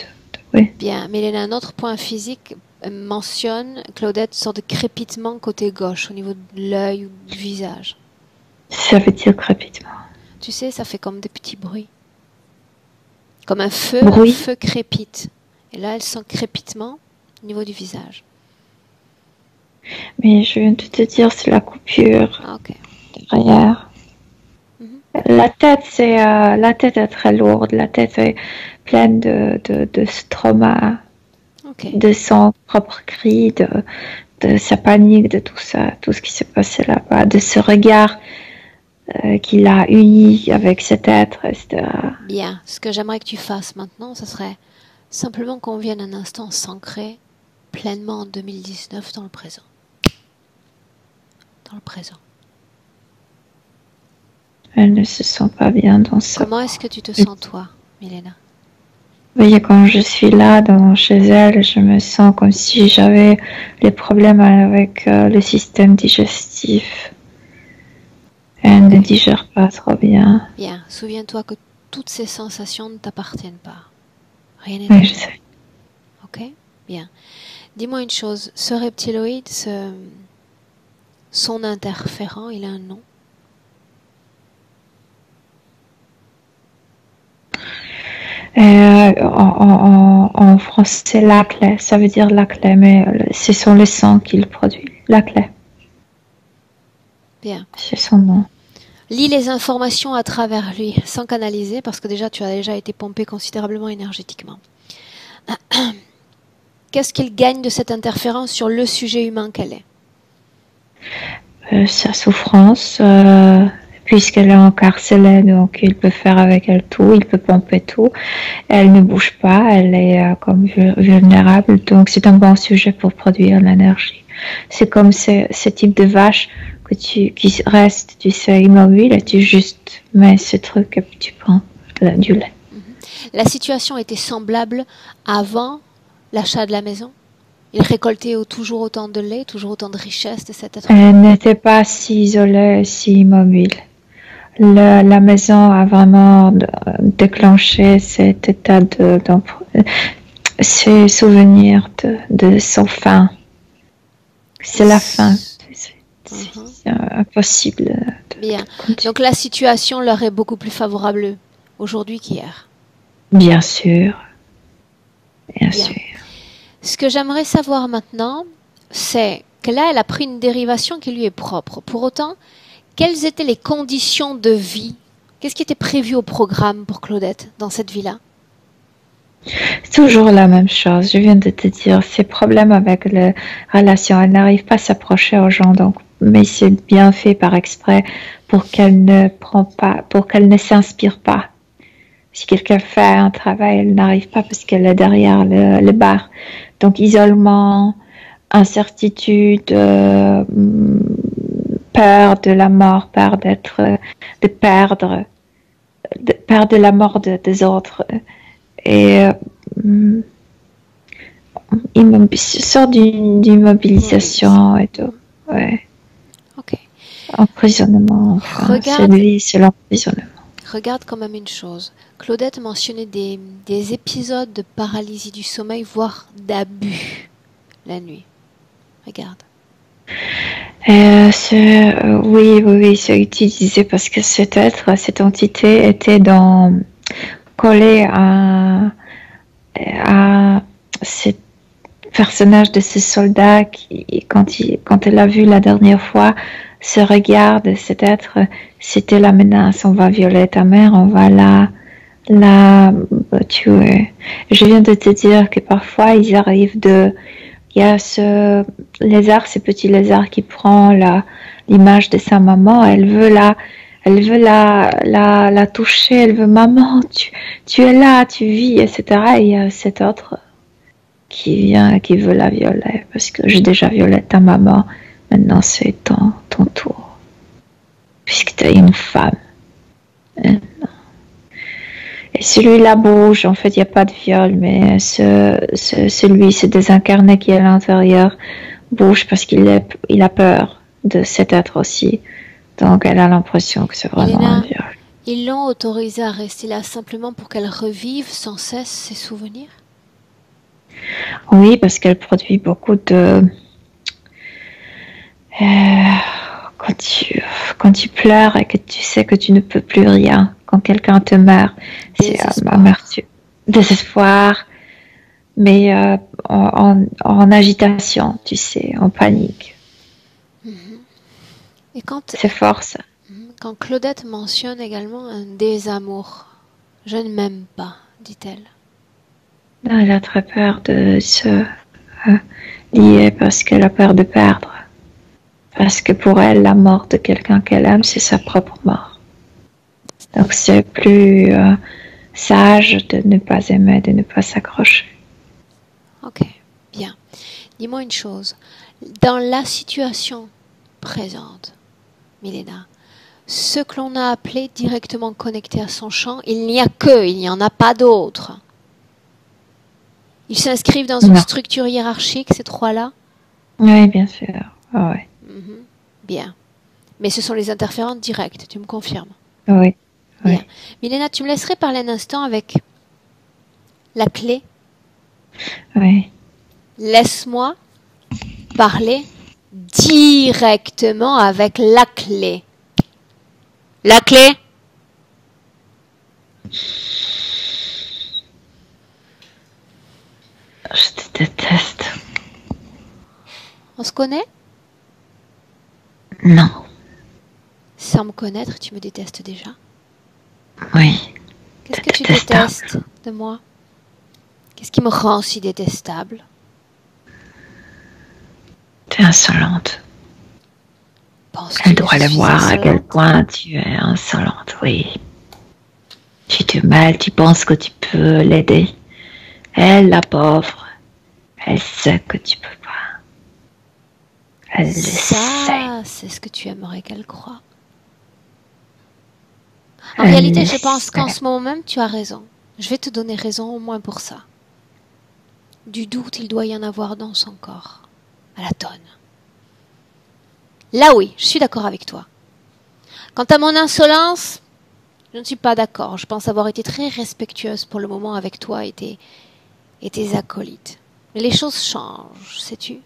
Oui. Bien, Mélène, un autre point physique mentionne, Claudette, une sorte de crépitement côté gauche, au niveau de l'œil ou du visage. Ça veut dire crépitement. Tu sais, ça fait comme des petits bruits. Comme un feu crépite. Et là, elle sent crépitement au niveau du visage. Mais je viens de te dire, c'est la coupure. Ah, ok. Derrière. La tête est très lourde. La tête est pleine de ce trauma, de son propre cri, de sa panique, de tout ça, tout ce qui s'est passé là-bas, de ce regard qu'il a uni avec cet être, etc. Bien. Ce que j'aimerais que tu fasses maintenant, ce serait simplement qu'on vienne un instant s'ancrer pleinement en 2019 dans le présent. Dans le présent. Elle ne se sent pas bien dans ça. Comment est-ce que tu te sens, toi, Milena? Oui, quand je suis là, chez elle, je me sens comme si j'avais des problèmes avec le système digestif. Elle ne digère pas trop bien. Bien, souviens-toi que toutes ces sensations ne t'appartiennent pas. Rien n'est Oui, je sais. Ok, bien. Dis-moi une chose, ce reptiloïde, son interférent, il a un nom? En français, la clé, ça veut dire la clé, mais ce sont les sons qu'il produit. La clé. Bien. C'est son nom. Lis les informations à travers lui, sans canaliser, parce que déjà, tu as déjà été pompé considérablement énergétiquement. Qu'est-ce qu'il gagne de cette interférence sur le sujet humain qu'elle est? Sa souffrance, puisqu'elle est encarcelée, donc il peut faire avec elle tout, il peut pomper tout. Elle ne bouge pas, elle est comme vulnérable, donc c'est un bon sujet pour produire l'énergie. C'est comme ce type de vache qui reste, tu sais, immobile, et tu juste mets ce truc et puis tu prends du lait. La situation était semblable avant l'achat de la maison? Il récoltait toujours autant de lait, toujours autant de richesse de cet être? Elle n'était pas si isolée, si immobile. La maison a vraiment déclenché cet état ces souvenirs de son fin. C'est la fin. C'est impossible. Bien. Donc la situation leur est beaucoup plus favorable aujourd'hui qu'hier. Bien sûr. Bien sûr. Ce que j'aimerais savoir maintenant, c'est que là, elle a pris une dérivation qui lui est propre. Pour autant, quelles étaient les conditions de vie? Qu'est-ce qui était prévu au programme pour Claudette dans cette vie-là? Toujours la même chose. Je viens de te dire, ces problèmes avec les relations, elle n'arrive pas à s'approcher aux gens, donc, mais c'est bien fait par exprès pour qu'elle ne s'inspire pas. Si quelqu'un fait un travail, elle n'arrive pas parce qu'elle est derrière le bar. Donc, isolement, incertitude, peur de la mort, peur de perdre la mort des autres. Et sort d'immobilisation et tout. Ouais. Ok. Emprisonnement, enfin, c'est l'emprisonnement. Regarde quand même une chose. Claudette mentionnait des épisodes de paralysie du sommeil, voire d'abus la nuit. Regarde. Oui, c'est utilisé parce que cette entité était collée à ce personnage de ce soldat qui, quand elle a vu la dernière fois, ce regard de cet être, c'était la menace. On va violer ta mère, on va la tuer. Je viens de te dire que parfois ils arrivent il y a ce petit lézard qui prend l'image de sa maman. Elle veut la toucher. Elle veut maman, tu es là, tu vis, etc. Et il y a cet autre qui veut la violer parce que j'ai déjà violé ta maman. Maintenant c'est ton tour. Puisque tu es une femme. Et celui-là bouge, en fait, il n'y a pas de viol, mais celui, ce désincarné qui est à l'intérieur, bouge parce qu'il a peur de cet être aussi. Donc, elle a l'impression que c'est vraiment un viol. Ils l'ont autorisée à rester là simplement pour qu'elle revive sans cesse ses souvenirs? Oui, parce qu'elle produit beaucoup de... quand tu pleures et que tu sais que tu ne peux plus rien, quand quelqu'un te meurt, c'est amertume, désespoir, mais en agitation, tu sais, en panique. Et C'est fort ça. Quand Claudette mentionne également un désamour, je ne m'aime pas, dit-elle. Non, elle a très peur de se lier parce qu'elle a peur de perdre. Parce que pour elle, la mort de quelqu'un qu'elle aime, c'est sa propre mort. Donc c'est plus sage de ne pas aimer, de ne pas s'accrocher. Ok, bien. Dis-moi une chose. Dans la situation présente, Milena, ce que l'on a appelé directement connecté à son champ, il n'y en a pas d'autres. Ils s'inscrivent dans une structure hiérarchique, ces trois-là? Oui, bien sûr. Oh, ouais. Bien. Mais ce sont les interférences directes, tu me confirmes? Oui. Bien. Milena, tu me laisserais parler un instant avec la clé? Oui. Laisse-moi parler directement avec la clé. La clé? Je te déteste. On se connaît? Non. Sans me connaître, tu me détestes déjà? Oui. Qu'est-ce que tu détestes de moi? Qu'est-ce qui me rend si détestable? Tu es insolente. Penses-tu Elle que doit je le suis voir à quel insolente? point tu es insolente, oui. Tu te mêles, tu penses que tu peux l'aider. Elle, la pauvre, elle sait que tu peux pas. Elle le sait. Ça, c'est ce que tu aimerais qu'elle croie. En Elle réalité, le je pense sait. qu'en ce moment même, tu as raison. Je vais te donner raison au moins pour ça. Du doute, il doit y en avoir dans son corps. À la tonne. Là oui, je suis d'accord avec toi. Quant à mon insolence, je ne suis pas d'accord. Je pense avoir été très respectueuse pour le moment avec toi et tes acolytes. Mais les choses changent, sais-tu?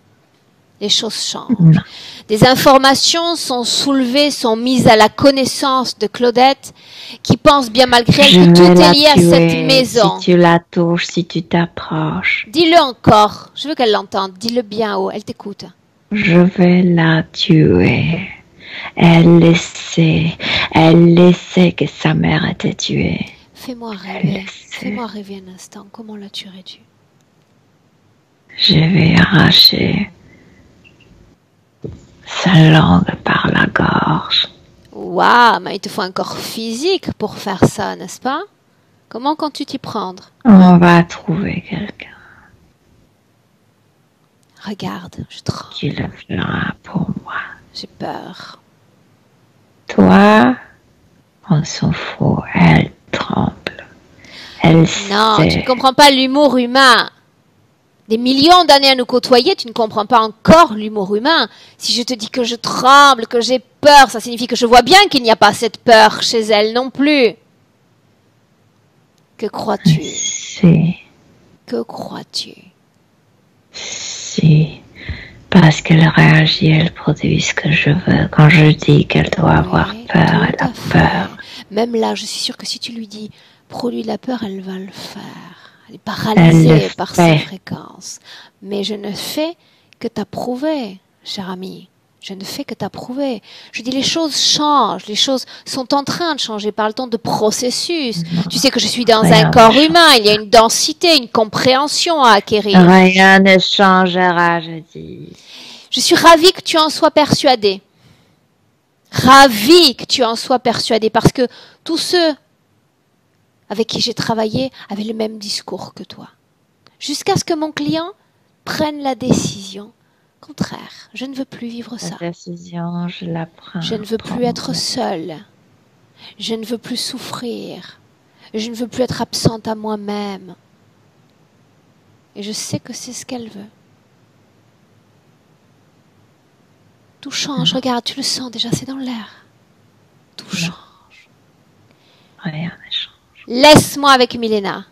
Les choses changent. Des informations sont soulevées, sont mises à la connaissance de Claudette, qui pense bien malgré elle que tout est lié à cette maison. Si tu la touches, si tu t'approches. Dis-le encore. Je veux qu'elle l'entende. Dis-le bien haut. Elle t'écoute. Je vais la tuer. Elle le sait. Elle le sait que sa mère était tuée. Fais-moi rêver. Fais-moi rêver un instant. Comment la tuerais-tu? Je vais arracher sa langue par la gorge. Waouh, mais il te faut un corps physique pour faire ça, n'est-ce pas? Comment comptes-tu t'y prendre? On va trouver quelqu'un Regarde, je tremble. qui le fera pour moi. J'ai peur. Toi, on s'en fout. Elle tremble. Elle Non, sait. tu ne comprends pas l'humour humain. Des millions d'années à nous côtoyer, tu ne comprends pas encore l'humour humain. Si je te dis que je tremble, que j'ai peur, ça signifie que je vois bien qu'il n'y a pas cette peur chez elle non plus. Que crois-tu? Si. Que crois-tu? Si. Parce qu'elle réagit, elle produit ce que je veux. Quand je dis qu'elle doit avoir peur, elle a peur. Même là, je suis sûre que si tu lui dis produis de la peur, elle va le faire. Elle est paralysée par sa fréquence. Mais je ne fais que t'approuver, cher ami. Je ne fais que t'approuver. Je dis les choses changent, les choses sont en train de changer par le temps de processus. Non, tu sais que je suis dans un corps humain, il y a une densité, une compréhension à acquérir. Rien ne changera, je dis. Je suis ravie que tu en sois persuadée. Ravie que tu en sois persuadée parce que tous ceux avec qui j'ai travaillé avaient le même discours que toi. Jusqu'à ce que mon client prenne la décision. Contraire, je ne veux plus vivre ça. La décision, je la prends. Je ne veux plus être seule. Je ne veux plus souffrir. Je ne veux plus être absente à moi-même. Et je sais que c'est ce qu'elle veut. Tout change. Regarde, tu le sens déjà, c'est dans l'air. Tout change. Laisse-moi avec Milena.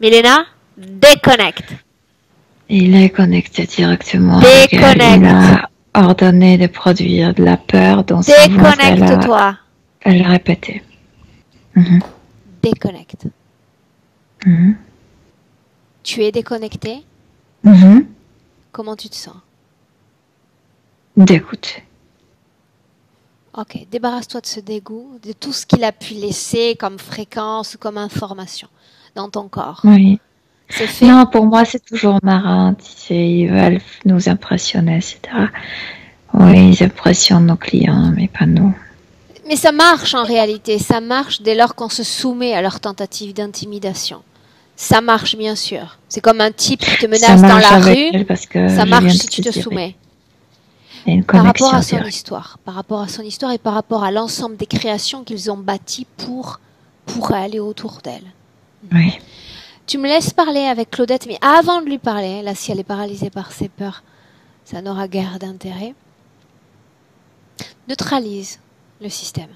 Milena, déconnecte. Il est connecté directement avec elle. Déconnecte. Il a ordonné de produire de la peur dans sa voix. Déconnecte-toi. Elle a répété. Mhm. Déconnecte. Mhm. Tu es déconnecté? Mhm. Comment tu te sens? Dégoûté. Ok, débarrasse-toi de ce dégoût, de tout ce qu'il a pu laisser comme fréquence ou comme information dans ton corps. Oui. C'est fait? Non, pour moi, c'est toujours marrant. Tu sais, ils veulent nous impressionner, etc. Oui, ils impressionnent nos clients, mais pas nous. Mais ça marche en réalité, ça marche dès lors qu'on se soumet à leur tentative d'intimidation. Ça marche bien sûr. C'est comme un type qui te Ça menace dans marche la avec rue, elle parce que ça je marche viens de si tu te dire, soumets. il y a une Par rapport connexion à son directe. histoire, par rapport à son histoire et par rapport à l'ensemble des créations qu'ils ont bâties pour aller autour d'elle. Oui. Tu me laisses parler avec Claudette, mais avant de lui parler, là si elle est paralysée par ses peurs, ça n'aura guère d'intérêt. Neutralise le système.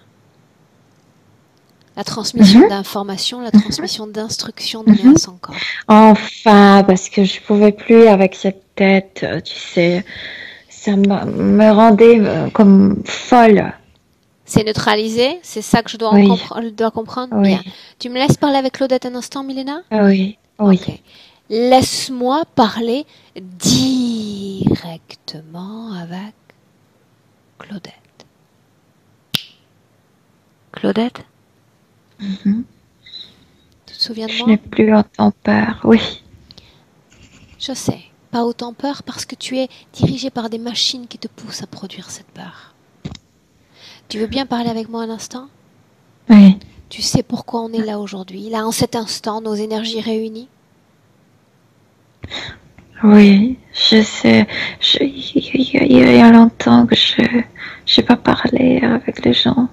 La transmission d'informations, la transmission d'instructions données à son corps. Enfin, parce que je pouvais plus avec cette tête, tu sais, ça me rendait comme folle. C'est neutralisé, c'est ça que je dois, Oui. dois comprendre. Oui. Bien. Tu me laisses parler avec Claudette un instant, Milena? Oui, oui. Ok. Laisse-moi parler directement avec Claudette. Claudette? Mhm. Tu te souviens de Je moi? n'ai plus autant peur, oui. Je sais. Pas autant peur parce que tu es dirigé par des machines qui te poussent à produire cette peur. Tu veux bien parler avec moi un instant? Oui. Tu sais pourquoi on est là aujourd'hui, là en cet instant, nos énergies réunies? Oui, je sais. Il y a longtemps que je n'ai pas parlé avec les gens.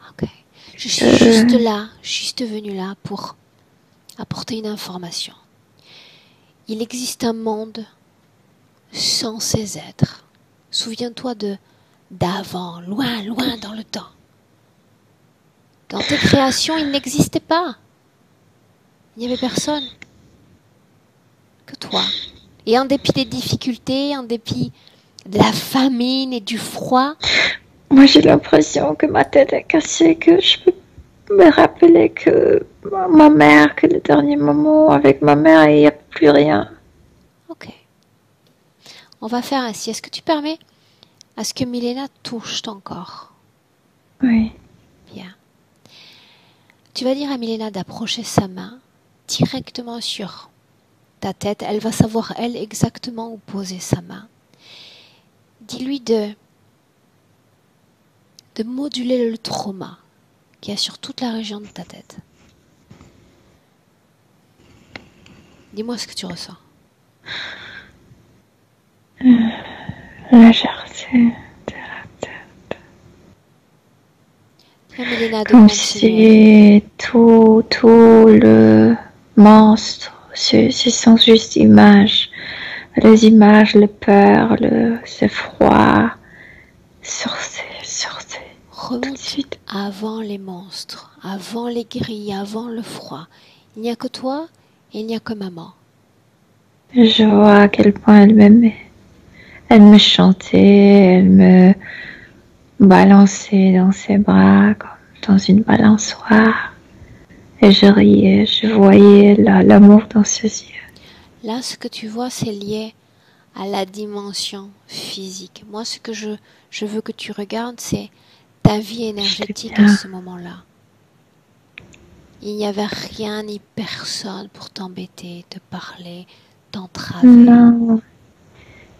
Ok. Je suis juste venue là pour apporter une information. Il existe un monde sans ces êtres. Souviens-toi d'avant, loin, loin dans le temps. Dans tes créations, il n'existait pas. Il n'y avait personne que toi. Et en dépit des difficultés, en dépit de la famine et du froid, moi j'ai l'impression que ma tête est cassée, que je peux me rappeler que ma mère, que le dernier moment avec ma mère, il n'y a plus rien. ok. On va faire ainsi. Est-ce que tu permets à ce que Milena touche ton corps? Oui. Bien. Tu vas dire à Milena d'approcher sa main directement sur ta tête. Elle va savoir, elle, exactement où poser sa main. Dis-lui de moduler le trauma qu'il y a sur toute la région de ta tête. Dis-moi ce que tu ressens. Légèreté de la tête. Dis à Milena de Comme continuer. si tout le monstre, ce sont juste images. Les images, le peur, ce froid. Sortez. Remonte avant les monstres, avant les grilles, avant le froid. Il n'y a que toi et il n'y a que maman. Je vois à quel point elle m'aimait. Elle me chantait, elle me balançait dans ses bras comme dans une balançoire. Et je riais, je voyais l'amour dans ses yeux. Là, ce que tu vois, c'est lié à la dimension physique. Moi, ce que je veux que tu regardes, c'est ta vie énergétique à ce moment-là. Il n'y avait rien ni personne pour t'embêter, te parler, t'entraver. Non.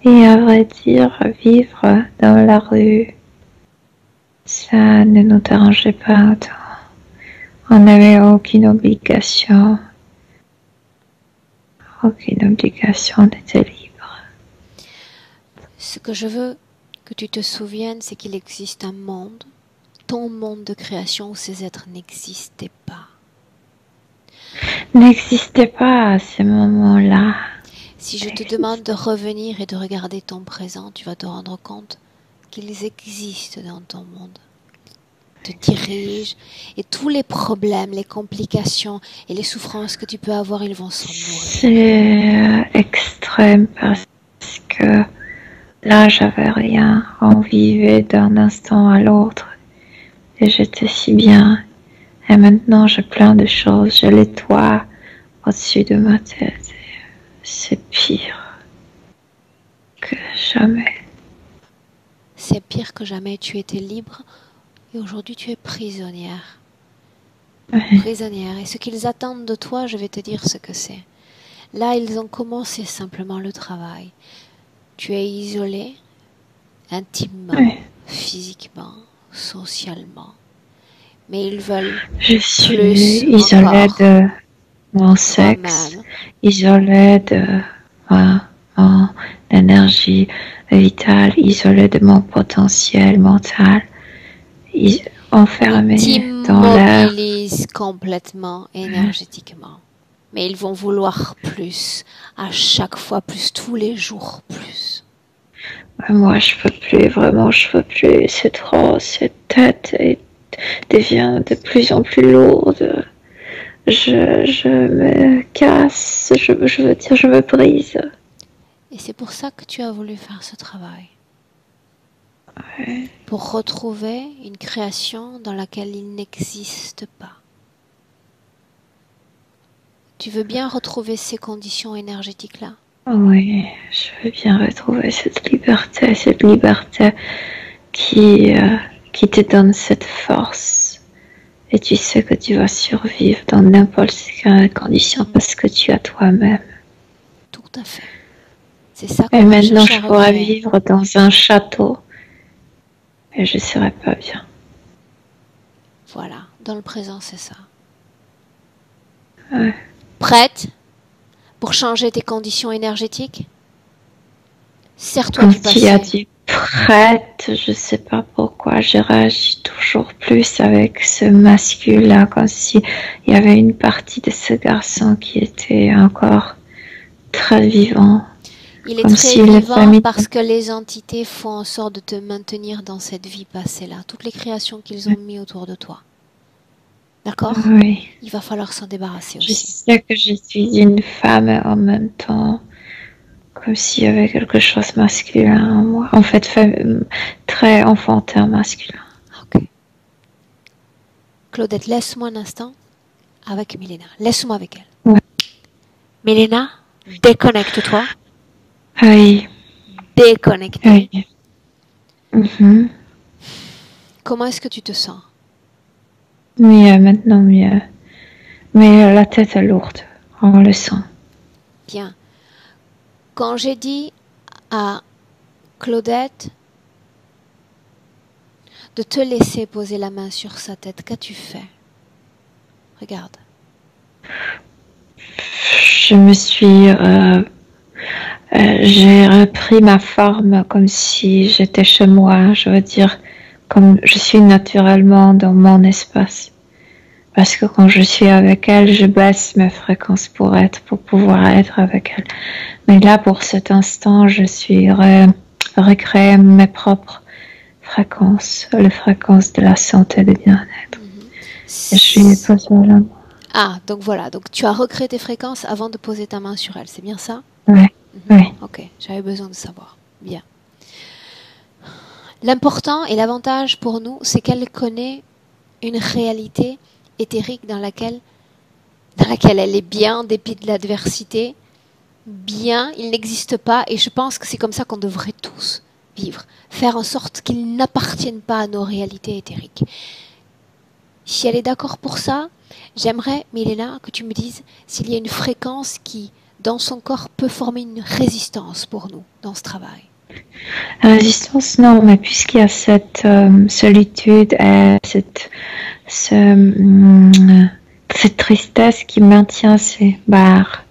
Et à vrai dire, vivre dans la rue, ça ne nous dérangeait pas autant. On n'avait aucune obligation. Aucune obligation, on était libre. Ce que je veux que tu te souviennes, c'est qu'il existe un monde, ton monde de création où ces êtres n'existaient pas. N'existait pas à ce moment-là. Si je te demande de revenir et de regarder ton présent, tu vas te rendre compte qu'ils existent dans ton monde. te dirige et tous les problèmes, les complications et les souffrances que tu peux avoir, ils vont s'en nourrir. C'est extrême parce que là, j'avais rien. On vivait d'un instant à l'autre et j'étais si bien. Et maintenant, j'ai plein de choses. J'ai les toits au-dessus de ma tête. C'est pire que jamais. C'est pire que jamais. Tu étais libre et aujourd'hui tu es prisonnière. Oui. Prisonnière. Et ce qu'ils attendent de toi, je vais te dire ce que c'est. Là, ils ont commencé simplement le travail. Tu es isolée, intimement, Oui. physiquement, socialement. Mais ils veulent Je suis plus isolée encore de mon sexe, toi-même. isolée de mon énergie vitale, isolée de mon potentiel mental, enfermée dans l'air. T'immobilisent complètement énergétiquement. Mais ils vont vouloir plus, à chaque fois plus, tous les jours plus. Moi, je peux plus, vraiment, je peux plus. C'est trop, cette tête devient de plus en plus lourde. Je me casse, je veux dire, je me brise. Et c'est pour ça que tu as voulu faire ce travail. Ouais. Pour retrouver une création dans laquelle il n'existe pas. Tu veux bien retrouver ces conditions énergétiques-là? Oui, je veux bien retrouver cette liberté qui te donne cette force. Et tu sais que tu vas survivre dans n'importe quelle condition parce que tu as toi-même. Tout à fait. C'est ça Et qu'on maintenant, cherche à je pourrais recréer. vivre dans un château. Et je serais pas bien. Voilà, dans le présent, c'est ça. Ouais. Prête pour changer tes conditions énergétiques? Serre-toi Quand du tu as passé. dit prête, je sais pas pourquoi, je réagis toujours plus avec ce masculin, comme si il y avait une partie de ce garçon qui était encore très vivant. Il est Comme très si les vivant familles- parce que les entités font en sorte de te maintenir dans cette vie passée-là. Toutes les créations qu'ils ont mis autour de toi. D'accord? Oui. Il va falloir s'en débarrasser Je aussi. sais que je suis une femme et en même temps, comme s'il y avait quelque chose de masculin en moi. En fait, très enfantin masculin. Ok. Claudette, laisse-moi un instant avec Milena. Laisse-moi avec elle. Ouais. Milena, déconnecte-toi. Oui, Déconnecte. oui. Mhm. Comment est-ce que tu te sens? Mieux, maintenant mieux. Mais la tête est lourde, on le sent. Bien. Quand j'ai dit à Claudette de te laisser poser la main sur sa tête, qu'as-tu fait? Regarde. Je me suis... j'ai repris ma forme comme si j'étais chez moi, je veux dire, comme je suis naturellement dans mon espace. Parce que quand je suis avec elle, je baisse mes fréquences pour pouvoir être avec elle. Mais là, pour cet instant, je suis recréer mes propres fréquences, les fréquences de la santé et du bien-être. Et je suis posée là. Ah, donc voilà. Donc tu as recréé tes fréquences avant de poser ta main sur elle. C'est bien ça? Ouais. Oui. Ok, j'avais besoin de savoir. Bien. L'important et l'avantage pour nous, c'est qu'elle connaît une réalité éthérique dans laquelle elle est bien, en dépit de l'adversité. Bien, il n'existe pas, et je pense que c'est comme ça qu'on devrait tous vivre. Faire en sorte qu'ils n'appartiennent pas à nos réalités éthériques. Si elle est d'accord pour ça, j'aimerais, Milena, que tu me dises s'il y a une fréquence qui, dans son corps, peut former une résistance pour nous dans ce travail. La résistance, non, mais puisqu'il y a cette solitude et cette tristesse qui maintient ces barres,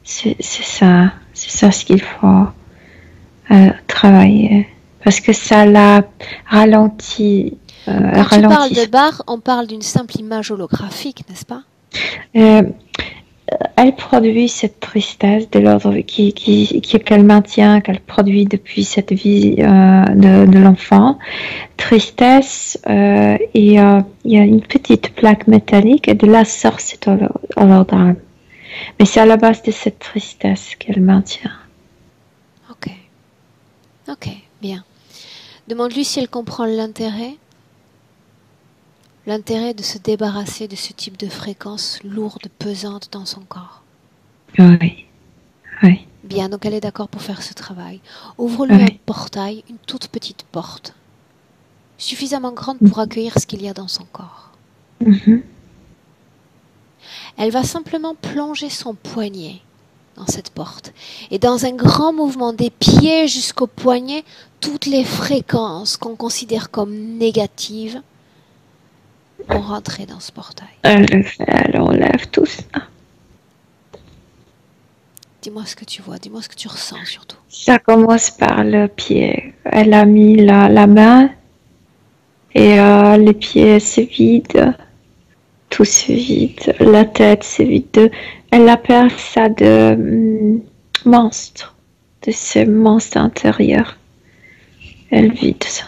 c'est ça ce qu'il faut travailler. Parce que ça la ralentit. Quand tu parles de barre, on parle d'une simple image holographique, n'est-ce pas? elle produit cette tristesse de l'ordre qu'elle maintient, qu'elle produit depuis cette vie de l'enfant. Tristesse, et il y a une petite plaque métallique et de là sort cet hologramme. Mais c'est à la base de cette tristesse qu'elle maintient. Ok. Ok, bien. Demande-lui si elle comprend l'intérêt de se débarrasser de ce type de fréquence lourde, pesante dans son corps. Oui, oui. Bien, donc elle est d'accord pour faire ce travail. Ouvre-lui un portail, une toute petite porte, suffisamment grande pour accueillir ce qu'il y a dans son corps. Elle va simplement plonger son poignet dans cette porte. Et dans un grand mouvement des pieds jusqu'au poignet, toutes les fréquences qu'on considère comme négatives vont rentrer dans ce portail. Elle enlève tout ça. Dis-moi ce que tu vois, dis-moi ce que tu ressens surtout. Ça commence par le pied. Elle a mis la main et les pieds se vident. Tout se vide. La tête se vide. Elle appelle ça de monstre. De ce monstre intérieur. Elle vide ça.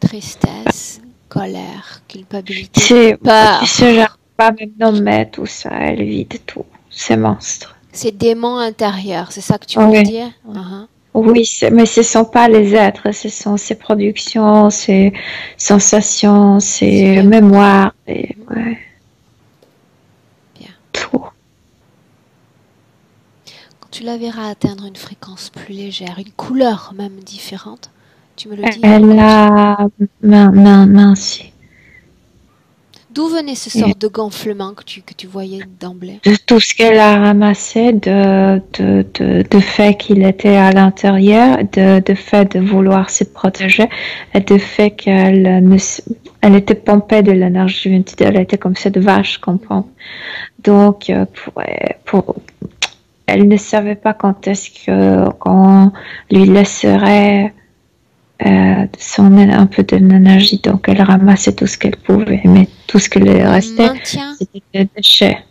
Tristesse, colère, culpabilité, peur. Je pas me nommer tout ça. Elle vide tout. Ces monstres. Ces démons intérieurs, c'est ça que tu veux dire? Oui, mais ce ne sont pas les êtres, ce sont ces productions, ces sensations, ces mémoires. Et, Bien. Tout. Quand tu la verras atteindre une fréquence plus légère, une couleur même différente, tu me le dis? Elle a mince. D'où venait ce sort de gonflement que tu voyais d'emblée? De tout ce qu'elle a ramassé, de fait qu'il était à l'intérieur, de fait de vouloir se protéger, et de fait elle était pompée de l'énergie, elle était comme cette vache qu'on pompe. Donc, elle ne savait pas quand est-ce qu'on lui laisserait un peu de l'énergie, donc elle ramassait tout ce qu'elle pouvait, mais tout ce qui restait, c'était des déchets.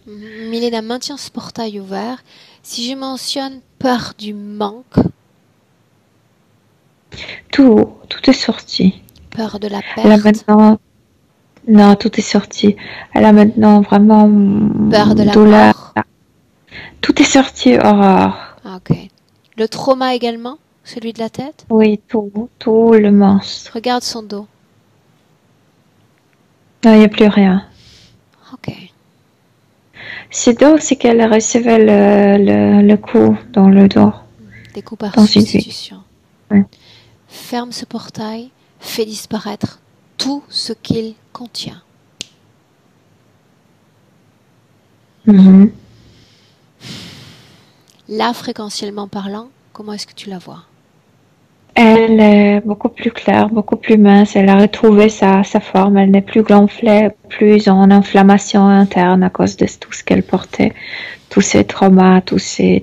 Milena, maintiens ce portail ouvert. Si je mentionne peur du manque, tout est sorti. Peur de la perte. Elle a maintenant, non, tout est sorti. Elle a maintenant vraiment peur de la douleur. mort. Tout est sorti, horreur. Ok. Le trauma également? Celui de la tête? Oui, tout le monstre. Regarde son dos. Non, il n'y a plus rien. Ok. C'est dos, c'est qu'elle recevait le coup dans le dos. Des coups par substitution. Oui. Ferme ce portail, fais disparaître tout ce qu'il contient. Là, fréquentiellement parlant, comment est-ce que tu la vois? Elle est beaucoup plus claire, beaucoup plus mince. Elle a retrouvé sa forme. Elle n'est plus gonflée, plus en inflammation interne à cause de tout ce qu'elle portait. Tous ces traumas, toutes ces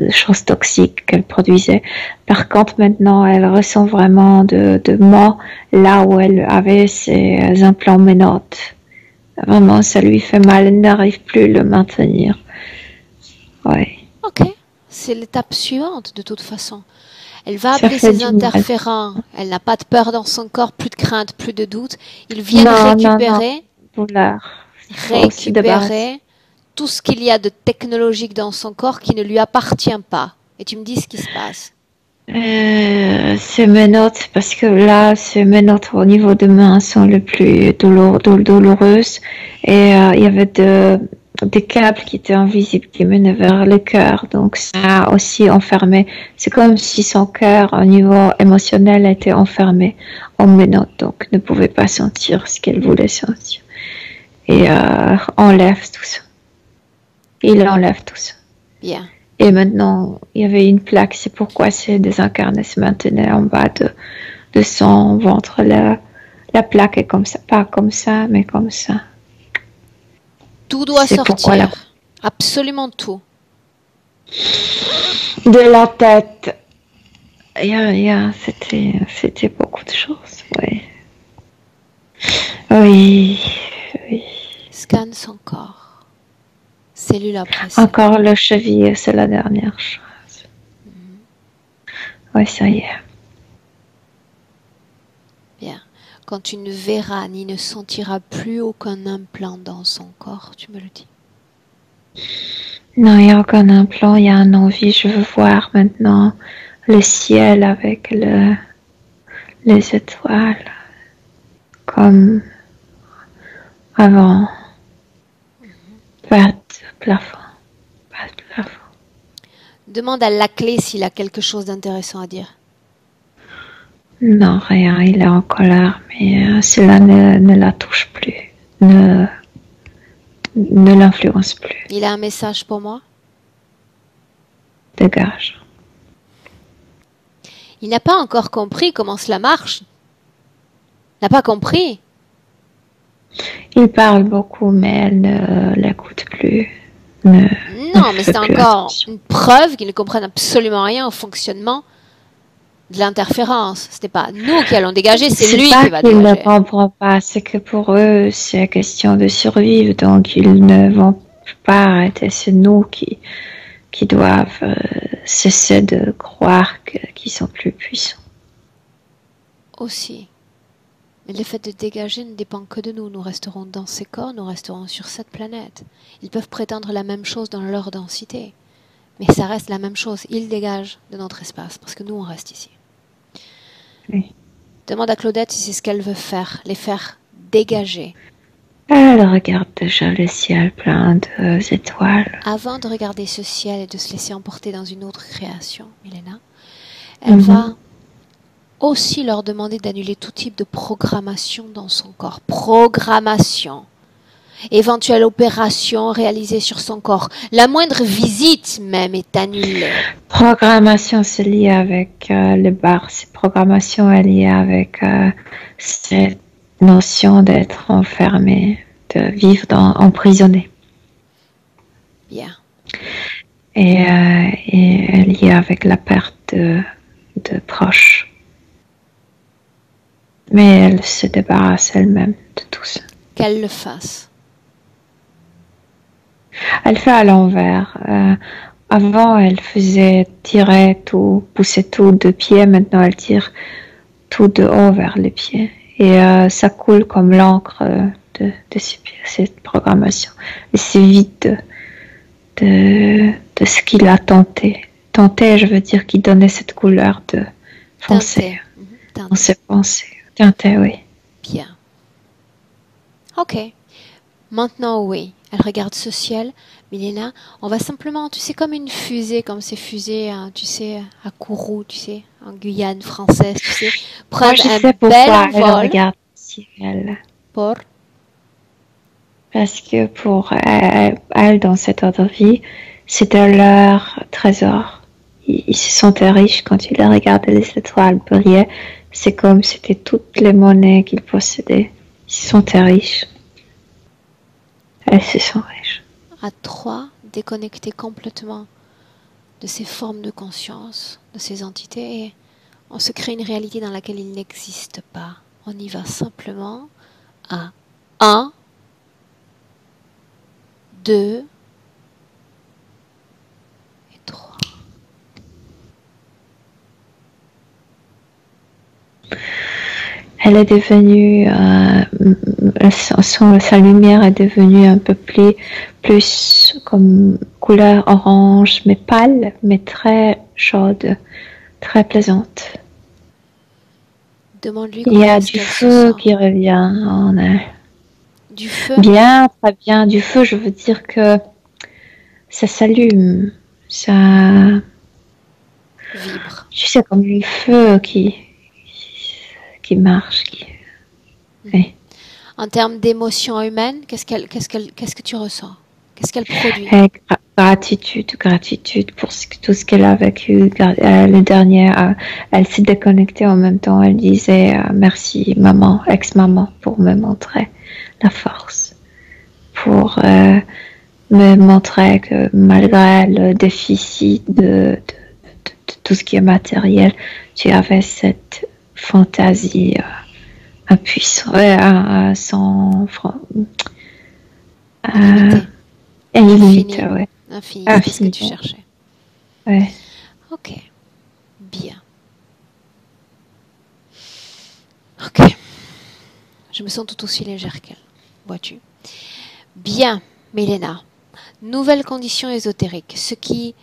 choses toxiques qu'elle produisait. Par contre, maintenant, elle ressent vraiment de maux là où elle avait ses implants ménotes. Vraiment, ça lui fait mal. Elle n'arrive plus à le maintenir. Ouais. Ok. C'est l'étape suivante, de toute façon. Elle va appeler ses interférents. Elle n'a pas de peur dans son corps, plus de crainte, plus de doute. Ils viennent récupérer tout ce qu'il y a de technologique dans son corps qui ne lui appartient pas. Et tu me dis ce qui se passe. Ces menottes, parce que là, ces menottes au niveau des mains sont les plus douloureuses. Et il y avait des câbles qui étaient invisibles qui menaient vers le cœur, donc ça a aussi enfermé. C'est comme si son cœur au niveau émotionnel était enfermé en menottes, donc ne pouvait pas sentir ce qu'elle voulait sentir. Et enlève tout ça. Il enlève tout ça. Bien. Et maintenant, il y avait une plaque, c'est pourquoi ces désincarnés se maintenaient en bas de son ventre. La plaque est comme ça, pas comme ça, mais comme ça. Tout doit sortir. Absolument tout. De la tête. C'était beaucoup de choses. Oui. Scanne son corps. Cellule après cellule. Encore le cheville, c'est la dernière chose. Oui, ça y est. Bien. Quand tu ne verras ni ne sentiras plus aucun implant dans son corps, tu me le dis. Non, il n'y a aucun implant, il y a un envie. Je veux voir maintenant le ciel avec les étoiles, comme avant. Pas de plafond. Pas de plafond. Demande à la clé s'il a quelque chose d'intéressant à dire. Non, rien, il est en colère, mais cela ne la touche plus, ne l'influence plus. Il a un message pour moi? Dégage. Il n'a pas encore compris comment cela marche. Il n'a pas compris. Il parle beaucoup, mais elle ne l'écoute plus. Non, mais c'est encore une preuve qu'il ne comprenne absolument rien au fonctionnement de l'interférence. Ce n'est pas nous qui allons dégager, c'est lui qui va dégager. Il ne dégager. comprend pas, c'est que pour eux, c'est question de survivre, donc ils ne vont pas arrêter. C'est nous qui doivent cesser de croire qu'ils sont plus puissants. Aussi. Mais le fait de dégager ne dépend que de nous. Nous resterons dans ces corps, nous resterons sur cette planète. Ils peuvent prétendre la même chose dans leur densité. Mais ça reste la même chose. Ils dégagent de notre espace, parce que nous, on reste ici. Oui. Demande à Claudette si c'est ce qu'elle veut faire, les faire dégager. Elle regarde déjà le ciel plein d'étoiles. Avant de regarder ce ciel et de se laisser emporter dans une autre création, Milena, elle va aussi leur demander d'annuler tout type de programmation dans son corps. Programmation. Éventuelle opération réalisée sur son corps. La moindre visite même est annulée. Programmation, c'est lié avec le bar. Programmation est liée avec cette notion d'être enfermé, de vivre emprisonné. Bien. Et lié avec la perte de proches. Mais elle se débarrasse elle-même de tout ça. Qu'elle le fasse. Elle fait à l'envers. Avant, elle faisait tirer tout, pousser tout de pied. Maintenant, elle tire tout de haut vers les pieds. Et ça coule comme l'encre de ses pieds, cette programmation. Et c'est vide de ce qu'il a tenté. Tenté, je veux dire, qu'il donnait cette couleur de foncé dans ses pensées. Teinté, oui. Bien. Ok. Maintenant, oui. Elle regarde ce ciel. Milena, on va simplement, tu sais, comme une fusée, comme ces fusées, hein, tu sais, à Kourou, tu sais, en Guyane française, tu sais, prendre un bel envol. Elle regarde le ciel. Pour? Parce que pour elle, dans cette autre vie, c'était leur trésor. Ils se sentaient riches quand ils regardaient les étoiles briller. C'est comme si c'était toutes les monnaies qu'ils possédaient. Ils se sentaient riches. Elles se sont riches. À 3, déconnecter complètement de ces formes de conscience, de ces entités, et on se crée une réalité dans laquelle il n'existe pas. On y va simplement à 1, 2 et 3. Elle est devenue, sa lumière est devenue un peu plus comme couleur orange, mais pâle, mais très chaude, très plaisante. Demande-lui Il y a du feu qui revient en elle. Du feu? Bien, très bien. Du feu, je veux dire que ça s'allume, ça vibre. Tu sais, comme le feu qui marche. Oui. En termes d'émotions humaines, qu'est-ce que tu ressens? Qu'est-ce qu'elle produit? Gratitude pour tout ce qu'elle a vécu. Le dernier, elle s'est déconnectée en même temps. Elle disait merci maman, ex-maman, pour me montrer la force. Pour me montrer que malgré le déficit de tout ce qui est matériel, tu avais cette fantaisie impuissante, Et limite, Infini. ouais. Infini, c'est ce que tu Infini. cherchais. Ouais. Ok, bien. Ok, je me sens tout aussi légère qu'elle, vois-tu. Bien, Milena. Nouvelle condition ésotérique. Ce qui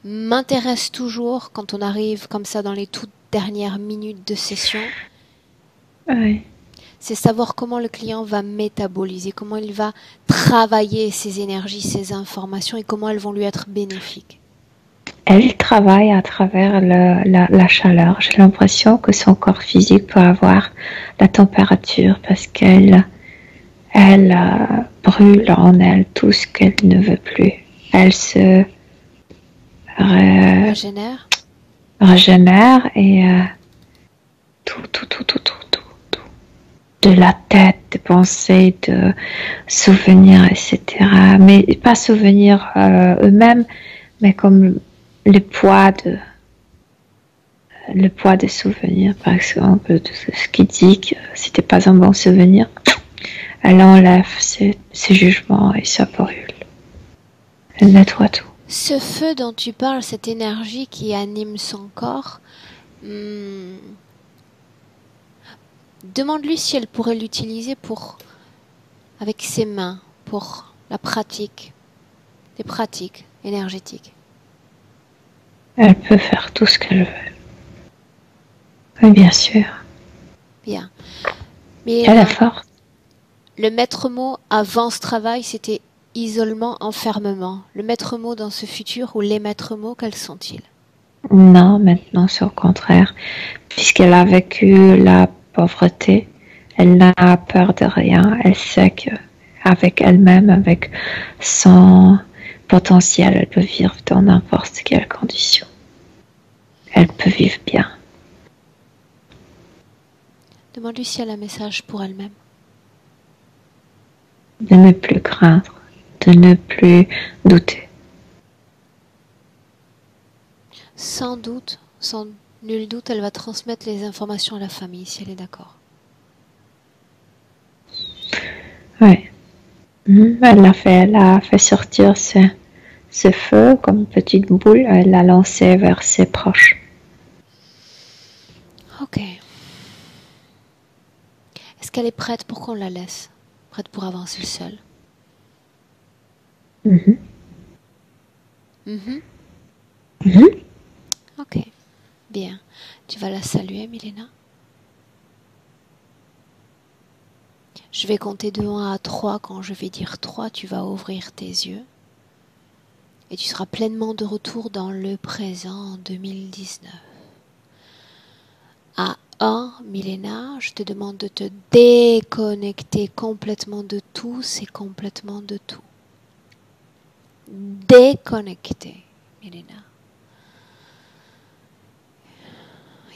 m'intéresse toujours quand on arrive comme ça dans les toutes dernières minutes de session, Ouais. c'est savoir comment le client va métaboliser, comment il va travailler ses énergies, ses informations et comment elles vont lui être bénéfiques. Elle travaille à travers la chaleur. J'ai l'impression que son corps physique peut avoir la température parce qu'elle brûle en elle tout ce qu'elle ne veut plus. Elle se Régénère. régénère et tout. De la tête, des pensées, de souvenirs, etc. Mais pas souvenirs eux-mêmes, mais comme le poids des souvenirs, par exemple, de ce qui dit que c'était pas un bon souvenir, elle enlève ses jugements et ça brûle. Elle nettoie tout. Ce feu dont tu parles, cette énergie qui anime son corps, demande-lui si elle pourrait l'utiliser avec ses mains, pour la pratique, des pratiques énergétiques. Elle peut faire tout ce qu'elle veut. Oui, bien sûr. Bien. Mais Elle est forte. le maître mot avant ce travail, c'était isolement, enfermement. Le maître mot dans ce futur, ou les maîtres mots, quels sont-ils? Non, maintenant c'est au contraire. Puisqu'elle a vécu la pauvreté, elle n'a peur de rien. Elle sait qu'avec elle-même, avec son potentiel, elle peut vivre dans n'importe quelle condition. Elle peut vivre bien. Demande-lui si elle a un message pour elle-même. De ne plus craindre, de ne plus douter. Sans doute, sans nul doute, elle va transmettre les informations à la famille, si elle est d'accord. Oui. Elle a fait sortir ce feu comme une petite boule. Elle l'a lancé vers ses proches. Ok. Est-ce qu'elle est prête pour qu'on la laisse? Prête pour avancer seule? Mhm. Mhm. Mhm. Ok. Bien. Tu vas la saluer, Milena? Je vais compter de 1 à 3. Quand je vais dire 3, tu vas ouvrir tes yeux. Et tu seras pleinement de retour dans le présent en 2019. À 1, Milena, je te demande de te déconnecter complètement de tous et complètement de tout. Déconnecter, Milena.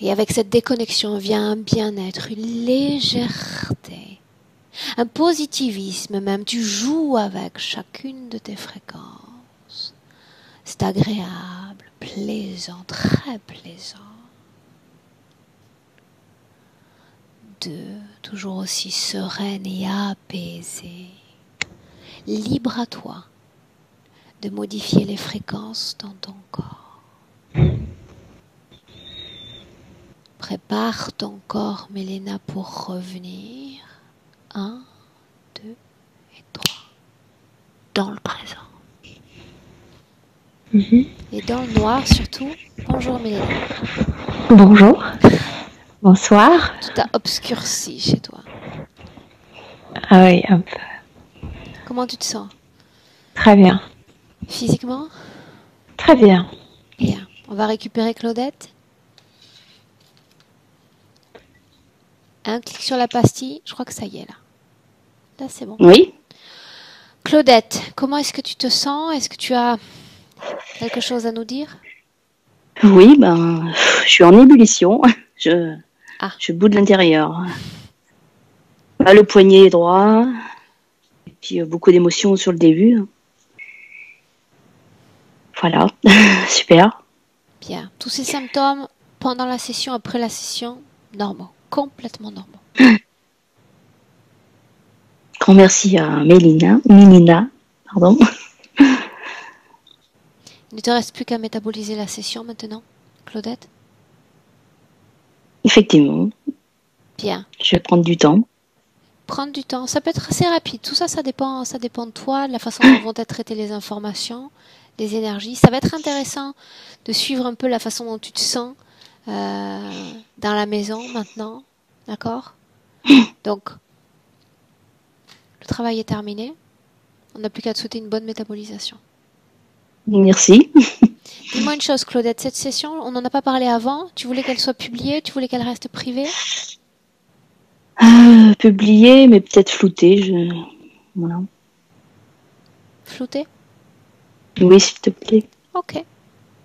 Et avec cette déconnexion vient un bien-être, une légèreté, un positivisme même. Tu joues avec chacune de tes fréquences. C'est agréable, plaisant, très plaisant. 2, toujours aussi sereine et apaisée. Libre à toi de modifier les fréquences dans ton corps. Prépare ton corps, Milena, pour revenir. 1, 2 et 3. Dans le présent. Et dans le noir surtout. Bonjour Milena. Bonjour. Bonsoir. Tout a obscurci chez toi. Ah oui, un peu. Comment tu te sens? Très bien. Physiquement? Très bien. Bien. On va récupérer Claudette. Un clic sur la pastille. Je crois que ça y est là. Là c'est bon. Oui. Claudette, comment est-ce que tu te sens? Est-ce que tu as quelque chose à nous dire? Oui, je suis en ébullition. Je bout de l'intérieur. Le poignet droit. Et puis beaucoup d'émotions sur le début. Voilà. Super. Bien. Tous ces symptômes pendant la session, après la session, normaux. Complètement normaux. Grand merci à Mélina, pardon. Il ne te reste plus qu'à métaboliser la session maintenant, Claudette? Effectivement, Bien. je vais prendre du temps. Prendre du temps, ça peut être assez rapide. Tout ça, ça dépend de toi, de la façon dont vont être traitées les informations, les énergies. Ça va être intéressant de suivre un peu la façon dont tu te sens dans la maison maintenant. D'accord? Donc, le travail est terminé. On n'a plus qu'à te souhaiter une bonne métabolisation. Merci. Dis-moi une chose, Claudette, cette session, on n'en a pas parlé avant. Tu voulais qu'elle soit publiée? Tu voulais qu'elle reste privée? Publié, mais peut-être flouté. Voilà. Floutée? Oui, s'il te plaît. Ok.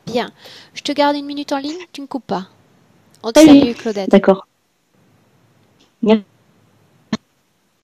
Bien. Je te garde une minute en ligne, tu ne coupes pas. On te Salut. salue, Claudette. D'accord. Merci.